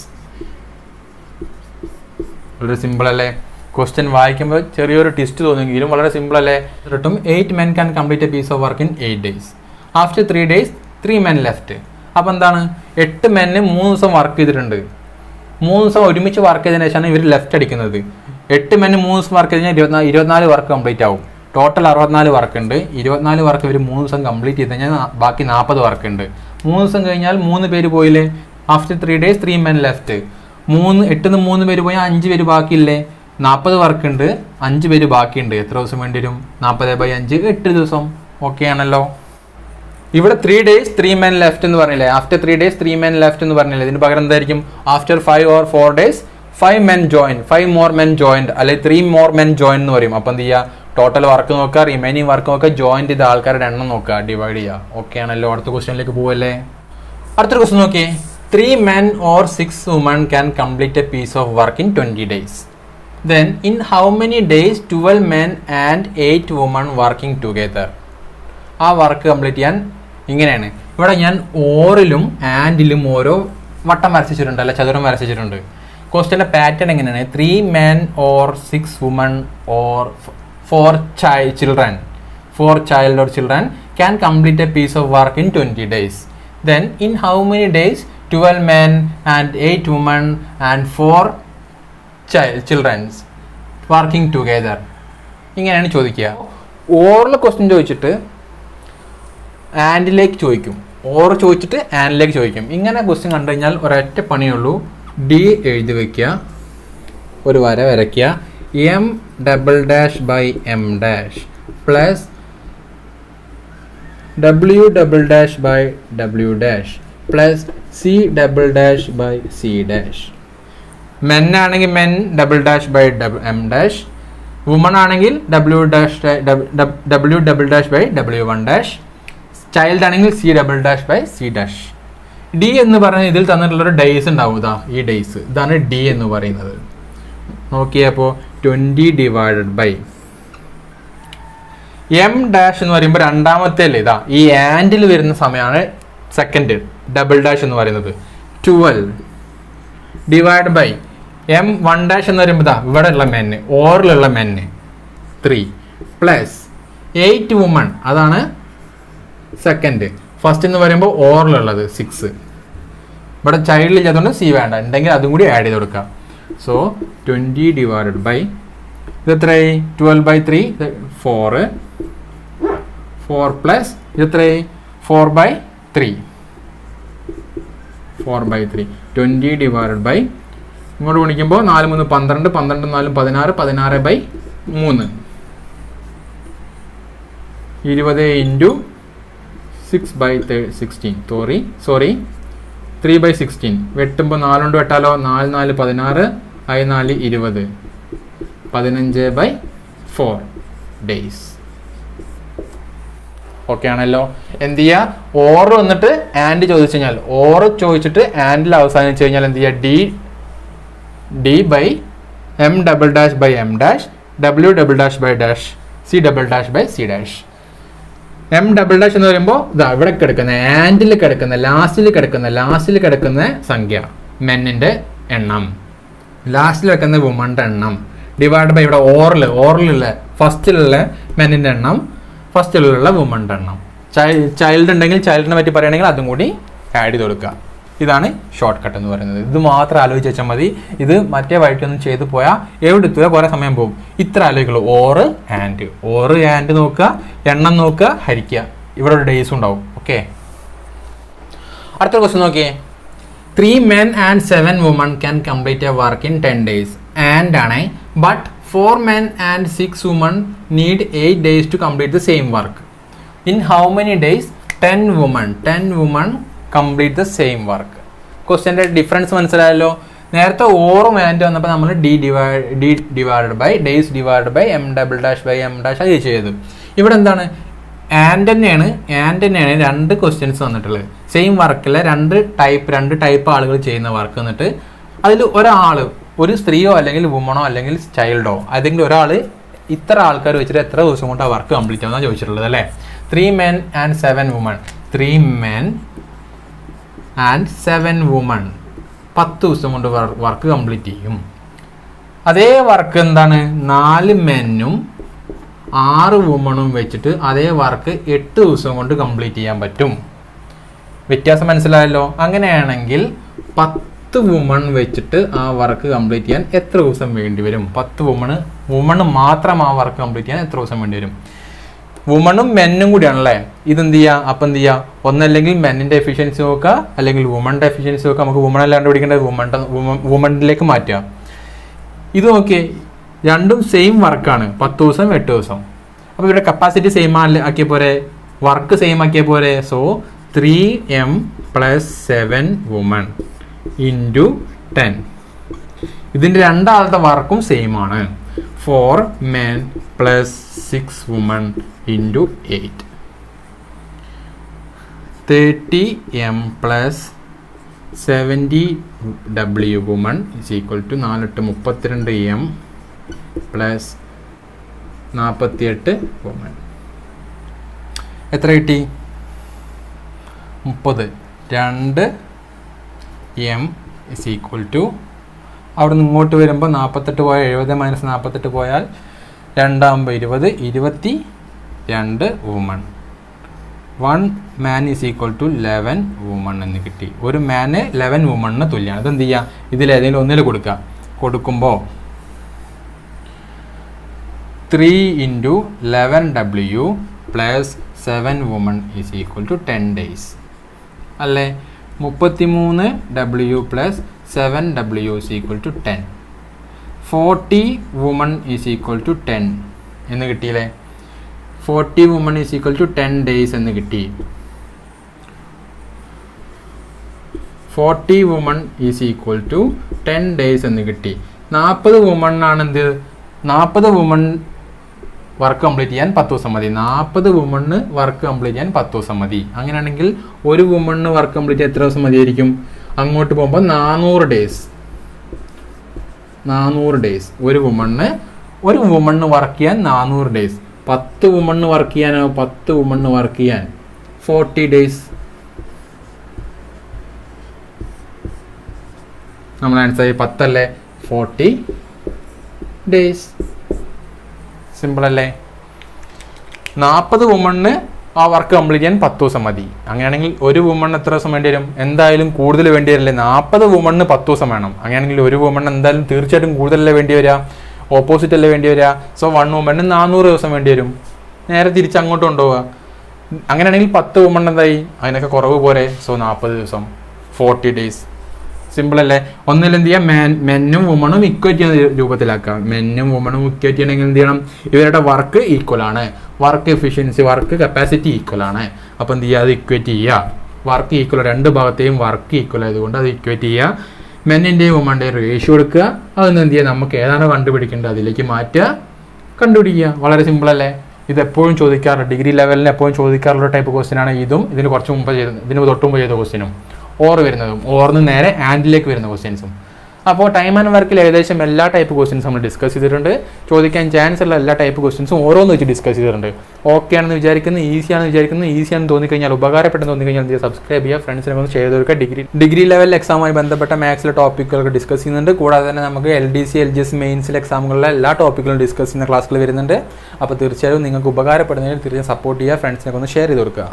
വളരെ സിമ്പിൾ അല്ലേ? ക്വസ്റ്റ്യൻ വായിക്കുമ്പോൾ ചെറിയൊരു ട്വിസ്റ്റ് തോന്നുമെങ്കിലും വളരെ സിമ്പിൾ അല്ലേ? 8 men can complete a piece of work in 8 days. After 3 days 3 men left. അപ്പോൾ എന്താണ്? 8 men 3 ദിവസം വർക്ക് ചെയ്തിട്ടുണ്ട്. 3 ദിവസം ഒരുമിച്ച് വർക്ക് ചെയ്തതിനു ശേഷമാണ് ഇവർ ലെഫ്റ്റ് അടിക്കുന്നത്. 8 men 3 ദിവസം വർക്ക് ചെയ്ത് കഴിഞ്ഞാൽ 24 വർക്ക് കംപ്ലീറ്റ് ആവും. ടോട്ടൽ 64 വർക്ക് ഉണ്ട്. 24 വർക്ക് ഇവർ 3 ദിവസം കംപ്ലീറ്റ് ചെയ്ത് കഴിഞ്ഞാൽ ബാക്കി 40 വർക്ക് ഉണ്ട്. 3 ദിവസം കഴിഞ്ഞാൽ 3 പേര് പോയില്ലേ? After 3 days 3 men left. 8 3 പേര് പോയാൽ 5 പേര് ബാക്കിയില്ലേ? 40 വർക്ക് ഉണ്ട്, 5 പേര് ബാക്കിയുണ്ട്. എത്ര ദിവസം വേണ്ടി വരും? 40/5 8 ദിവസം. ഓക്കെ ആണല്ലോ? ഇവിടെ 3 days 3 men left എന്ന് പറഞ്ഞില്ലേ? ആഫ്റ്റർ 3 days 3 men left എന്ന് പറഞ്ഞില്ലേ? ഇതിന് പകരം എന്തായിരിക്കും? After 5 or 4 days 5 men joined, 5 more men joined, അല്ലെങ്കിൽ 3 more men joined എന്ന് പറയും. അപ്പം എന്ത് ചെയ്യുക? ടോട്ടൽ വർക്ക് നോക്കുക, റിമൈനിങ് വർക്ക് നോക്കുക, ജോയിൻ ചെയ്ത ആൾക്കാരുടെ എണ്ണം നോക്കുക, ഡിവൈഡ് ചെയ്യുക. ഓക്കെ ആണല്ലോ? അടുത്ത ക്വസ്റ്റ്യനിലേക്ക് പോവല്ലേ? അടുത്തൊരു ക്വസ്റ്റ്യൻ നോക്കിയേ. 3 men or 6 women can complete a piece of work in 20 days. Then in how many days 12 men and 8 women working together? ആ വർക്ക് കംപ്ലീറ്റ് ചെയ്യാൻ ഇങ്ങനെയാണ്. ഇവിടെ ഞാൻ ഓറിലും ആൻഡിലും ഓരോ വട്ടം വരച്ചിട്ടുണ്ട്, അല്ല ചതുരം വരച്ചിട്ടുണ്ട്. ക്വസ്റ്റ്യൻ്റെ പാറ്റേൺ എങ്ങനെയാണ്? 3 men or 6 women or 4 child or children can complete a piece of work in 20 days. Then in how many days 12 men and 8 women and 4 childrens working together? ഇങ്ങനെയാണ് ചോദിക്കുക. ഓറിൽ ക്വസ്റ്റ്യൻ ചോദിച്ചിട്ട് ആൻഡിലേക്ക് ചോദിക്കും, ഓർ ചോദിച്ചിട്ട് ആൻഡിലേക്ക് ചോദിക്കും. ഇങ്ങനെ ക്വസ്റ്റ്യൻ കണ്ടു കഴിഞ്ഞാൽ ഒരൊറ്റ പണിയുള്ളൂ. ഡി എഴുതി വയ്ക്കുക, ഒരു വര വരയ്ക്കുക. M"(M' plus W"(W' plus C"(C'). Men ആണെങ്കിൽ men"(M'), വുമൺ ആണെങ്കിൽ W"W', ചൈൽഡ് ആണെങ്കിൽ C"C'. ഡി എന്ന് പറഞ്ഞാൽ ഇതിൽ തന്നിട്ടുള്ളൊരു ഡേയ്സ് ഉണ്ടാവും. ഈ ഡേയ്സ് ഇതാണ് ഡി എന്ന് പറയുന്നത്. നോക്കിയപ്പോൾ 20 divided by M' എന്ന് പറയുമ്പോൾ രണ്ടാമത്തെ അല്ലേ? ഈ ആൻഡിൽ വരുന്ന സമയമാണ് സെക്കൻഡ് ഡബിൾ ഡാഷ് എന്ന് പറയുന്നത്. 12 divided by M1' എന്ന് പറയുമ്പോൾ ഇവിടെ ഉള്ള മെന്ന്, ഓറിലുള്ള മെന്ന് 3 പ്ലസ് 8 women, അതാണ് സെക്കൻഡ്. ഫസ്റ്റ് എന്ന് പറയുമ്പോൾ ഓറിലുള്ളത് 6. ഇവിടെ ചൈൽഡ് ഇല്ലാത്തതുകൊണ്ട് C വേണ്ട, ഉണ്ടെങ്കിൽ അതും കൂടി ആഡ് ചെയ്ത് കൊടുക്കാം. സോ 20 divided by ഇത് എത്രയായി? 12/3 4 പ്ലസ് ഇത് എത്രയായി? 4/3 20 divided by ഇങ്ങോട്ട് ഗുണിക്കുമ്പോൾ 4 3 12 12 4 16 16/3 20 into 6/16 3/16 വെട്ടുമ്പോൾ 4 കൊണ്ട് വെട്ടാലോ? 4 4 16 4 20 15/4 days. ഓക്കെ ആണല്ലോ? എന്ത് ചെയ്യുക? ഓർ വന്നിട്ട് ആൻഡ് ചോദിച്ചു കഴിഞ്ഞാൽ, ഓർ ചോദിച്ചിട്ട് ആൻഡിൽ അവസാനിച്ച് കഴിഞ്ഞാൽ എന്ത് ചെയ്യുക? D/M"(M') W"(W') C"(C'). M"" എന്ന് പറയുമ്പോൾ ഇവിടെ കിടക്കുന്ന ആൻഡിൽ കിടക്കുന്ന ലാസ്റ്റിൽ കിടക്കുന്ന സംഖ്യ മെന്നിന്റെ എണ്ണം, ലാസ്റ്റിൽ വെക്കുന്ന വുമന്റെ എണ്ണം, ഡിവൈഡ് ബൈ ഇവിടെ ഓറിലുള്ള ഫസ്റ്റിലുള്ള മെന്നിന്റെ എണ്ണം, ഫസ്റ്റിലുള്ള വുമന്റെ എണ്ണം. ചൈൽഡ് ഉണ്ടെങ്കിൽ ചൈൽഡിനെ പറ്റി പറയുകയാണെങ്കിൽ അതും കൂടി ആഡ് ചെയ്ത് കൊടുക്കുക. ഇതാണ് ഷോർട്ട് കട്ട് എന്ന് പറയുന്നത്. ഇത് മാത്രം ആലോചിച്ച് വെച്ചാൽ മതി. ഇത് മറ്റേ വഴിക്കൊന്നും ചെയ്തു പോയാൽ എവിടെ എത്തുക? കുറേ സമയം പോകും. ഇത്ര ആലോചിക്കുള്ളൂ. ഓറ് ആൻഡ് നോക്കുക, എണ്ണം നോക്കുക, ഹരിക്കുക. ഇവിടെ ഒരു ഡേയ്സ് ഉണ്ടാവും. ഓക്കെ, അടുത്ത ക്വസ്റ്റ്യൻ നോക്കിയേ. 3 men and 7 women can complete a work in 10 days. And ആണ്, but 4 men and 6 women need 8 days to complete the same work. In how many days 10 women complete the same work. ക്വസ്റ്റ്യൻ്റെ difference മനസ്സിലായല്ലോ. നേരത്തെ ഓറും and വന്നപ്പോൾ നമ്മൾ D divide by days divide by M double dash by M dash അത് ചെയ്തു. ഇവിടെ എന്താണ് ആൻഡ് തന്നെയാണ് രണ്ട് ക്വസ്റ്റ്യൻസ് വന്നിട്ടുള്ളത്. സെയിം വർക്കിലെ രണ്ട് ടൈപ്പ് ആളുകൾ ചെയ്യുന്ന വർക്ക് എന്നിട്ട് അതിൽ ഒരാൾ ഒരു സ്ത്രീയോ അല്ലെങ്കിൽ വുമണോ അല്ലെങ്കിൽ ചൈൽഡോ അല്ലെങ്കിൽ ഒരാൾ ഇത്ര ആൾക്കാർ വെച്ചിട്ട് എത്ര ദിവസം കൊണ്ട് ആ വർക്ക് കംപ്ലീറ്റ് ആവുന്നതാണ് ചോദിച്ചിട്ടുള്ളത് അല്ലേ. 3 men and 7 women 3 men and 7 women 10 ദിവസം കൊണ്ട് വർക്ക് കംപ്ലീറ്റ് ചെയ്യും. അതേ വർക്ക് എന്താണ് 4 മെന്നും 6 വുമണും വെച്ചിട്ട് അതേ വർക്ക് 8 ദിവസം കൊണ്ട് കംപ്ലീറ്റ് ചെയ്യാൻ പറ്റും. വ്യത്യാസം മനസ്സിലായല്ലോ. അങ്ങനെയാണെങ്കിൽ 10 വുമൺ വെച്ചിട്ട് ആ വർക്ക് കംപ്ലീറ്റ് ചെയ്യാൻ എത്ര ദിവസം വേണ്ടി വരും? 10 വുമണ് മാത്രം ആ വർക്ക് കംപ്ലീറ്റ് ചെയ്യാൻ എത്ര ദിവസം വേണ്ടി വരും? വുമണും മെന്നും കൂടിയാണല്ലേ. ഇതെന്ത് ചെയ്യുക? അപ്പം എന്ത് ചെയ്യുക? ഒന്നല്ലെങ്കിൽ മെന്നിൻ്റെ എഫിഷ്യൻസി നോക്കുക, അല്ലെങ്കിൽ വുമണിൻ്റെ എഫിഷ്യൻസി നോക്കുക. നമുക്ക് വുമൺ അല്ലാണ്ട് പിടിക്കേണ്ടത് വുമണിലേക്ക് മാറ്റുക. ഇത് നോക്കിയേ, രണ്ടും സെയിം വർക്കാണ്, 10 ദിവസം 8 ദിവസം. അപ്പോൾ ഇവിടെ കപ്പാസിറ്റി സെയിം ആക്കിയ പോരെ, വർക്ക് സെയിം ആക്കിയ പോരെ. So 3m + 7 women into 10. ഇതിൻ്റെ രണ്ടാമത്തെ വർക്കും സെയിം ആണ്. 4 men + 6 women into 8. 30m + 70w women is equal to 4 × 32m + 48 women. എത്ര കിട്ടി? 30. 2m is equal to അവിടെ നിന്ന് ഇങ്ങോട്ട് വരുമ്പോൾ 48 പോയാൽ 70 - 48 പോയാൽ 2 20 22 woman. 1 man is equal to 11 women എന്ന് കിട്ടി. ഒരു മാന് 11 വുമണിന് തുല്യമാണ്. ഇതെന്ത് ചെയ്യുക? ഇതിലേതെങ്കിലും ഒന്നിൽ കൊടുക്കുമ്പോൾ 3 × 11w + 7 women is equal to 10 days അല്ലേ. 33w + 7w is equal to 10. 40 women is equal to 10 എന്ന് കിട്ടിയില്ലേ. 40 women is equal to 10 days എന്ന് കിട്ടി. 40 women is equal to 10 days എന്ന് കിട്ടി. 40 women ആണ് എന്ത്? 40 women വർക്ക് കംപ്ലീറ്റ് ചെയ്യാൻ 10 ദിവസം മതി. 40 വുമണ് വർക്ക് കംപ്ലീറ്റ് ചെയ്യാൻ 10 ദിവസം മതി. അങ്ങനെയാണെങ്കിൽ ഒരു വുമണ് വർക്ക് കംപ്ലീറ്റ് ചെയ്യാൻ എത്ര ദിവസം മതിയായിരിക്കും? അങ്ങോട്ട് പോകുമ്പോൾ 400 ഡേയ്സ്. 400 ഡേയ്സ് ഒരു വുമണ് വർക്ക് ചെയ്യാൻ 400 ഡേയ്സ്. 10 വുമണ് വർക്ക് ചെയ്യാനോ? 10 വുമണ് വർക്ക് ചെയ്യാൻ 40 ഡേയ്സ്. നമ്മൾ ആൻസർ 10 അല്ലേ, 40 ഡേയ്സ്. സിമ്പിൾ അല്ലേ. 40 വുമണ് ആ വർക്ക് കംപ്ലീറ്റ് ചെയ്യാൻ 10 ദിവസം മതി. അങ്ങനെയാണെങ്കിൽ ഒരു വുമണ് എത്ര ദിവസം വേണ്ടി വരും? എന്തായാലും കൂടുതൽ വേണ്ടി വരില്ലേ. 40 വുമണിന് 10 ദിവസം വേണം. അങ്ങനെയാണെങ്കിൽ ഒരു വുമണ് എന്തായാലും തീർച്ചയായിട്ടും കൂടുതലല്ലേ വേണ്ടി വരിക, ഓപ്പോസിറ്റ് അല്ലേ വേണ്ടി വരിക. സോ 1 വുമണിന് 400 ദിവസം വേണ്ടി വരും. നേരെ തിരിച്ച് അങ്ങോട്ട് കൊണ്ടുപോവുക. അങ്ങനെയാണെങ്കിൽ 10 വുമൺ എന്തായി? അതിനൊക്കെ കുറവ് പോരെ. സോ 40 ദിവസം 40 ഡേയ്സ്. സിമ്പിൾ അല്ലേ. ഒന്നിൽ എന്ത് ചെയ്യാം? മെന്നും വുമണും ഇക്വേറ്റ് ചെയ്യുന്ന രൂപത്തിലാക്കാം. മെന്നും വുമണും ഇക്വേറ്റ് ചെയ്യണമെങ്കിൽ എന്ത് ചെയ്യണം? ഇവരുടെ വർക്ക് ഈക്വൽ ആണ്, work efficiency, work capacity equal ആണ്. അപ്പോൾ എന്ത് ചെയ്യുക? അത് ഇക്വേറ്റ് ചെയ്യുക. വർക്ക് ഈക്വൽ, രണ്ട് ഭാഗത്തെയും വർക്ക് ഈക്വൽ ആയതുകൊണ്ട് അത് ഇക്വേറ്റ് ചെയ്യുക. മെന്നിൻ്റെയും വുമണിൻ്റെയും റേഷ്യോ എടുക്കുക. അതൊന്ന് എന്ത് ചെയ്യുക? നമുക്ക് ഏതാണോ കണ്ടുപിടിക്കേണ്ടത് അതിലേക്ക് മാറ്റുക, കണ്ടുപിടിക്കുക. വളരെ സിമ്പിൾ അല്ലേ. ഇത് എപ്പോഴും ചോദിക്കാറുണ്ട്, ഡിഗ്രി ലെവലിന് എപ്പോഴും ചോദിക്കാറുള്ള ടൈപ്പ് ക്വസ്റ്റ്യൻ ആണ് ഇതും. ഇതിന് കുറച്ച് മുമ്പ് ഇതിന് തൊട്ട് മുമ്പ് ചെയ്ത ക്വസ്റ്റ്യനും. ഓർ വരുന്നതും ഓർന്ന് നേരെ ആൻഡിലേക്ക് വരുന്ന ക്വസ്റ്റ്യൻസും. അപ്പോൾ ടൈം ആൻഡ് വർക്കിൽ ഏകദേശം എല്ലാ ടൈപ്പ് ക്വസ്റ്റ്യൻസും നമ്മൾ ഡിസ്കസ് ചെയ്തിട്ടുണ്ട്. ചോദിക്കാൻ ചാൻസ് ഉള്ള എല്ലാ ടൈപ്പ് ക്വസ്റ്റ്യൻസും ഓരോന്ന് വെച്ച് ഡിസ്കസ് ചെയ്തിട്ടുണ്ട്. ഓക്കെ ആണെന്ന് വിചാരിക്കുന്നു, ഈസിയാണെന്ന് തോന്നിക്കഴിഞ്ഞാൽ, ഉപകാരപ്പെട്ടെന്ന് തോന്നിക്കഴിഞ്ഞാൽ എന്ത് ചെയ്യുക? സബ്സ്ക്രൈബ് ചെയ്യുക, ഫ്രണ്ട്സിനെ ഒന്ന് ഷെയർ ചെയ്ത് കൊടുക്കുക. ഡിഗ്രി ലെവൽ എക്സാമുമായി ബന്ധപ്പെട്ട മാത്സിലെ ടോപ്പിക്കുകളൊക്കെ ഡിസ്കസ് ചെയ്യുന്നുണ്ട്. കൂടാതെ തന്നെ നമുക്ക് LDC, LGS മെയിൻസിലെ എക്സാമുകളിലെ എല്ലാ ടോപ്പിക്കുകളും ഡിസ്കസ് ചെയ്യുന്ന ക്ലാസ്സുകൾ വരുന്നുണ്ട്. അപ്പോൾ തീർച്ചയായും നിങ്ങൾക്ക് ഉപകാരപ്പെടുന്നതിൽ തീർച്ചയായും സപ്പോർട്ട് ചെയ്യുക, ഫ്രണ്ട്സിനെ ഒന്ന് ഷെയർ ചെയ്ത് കൊടുക്കുക.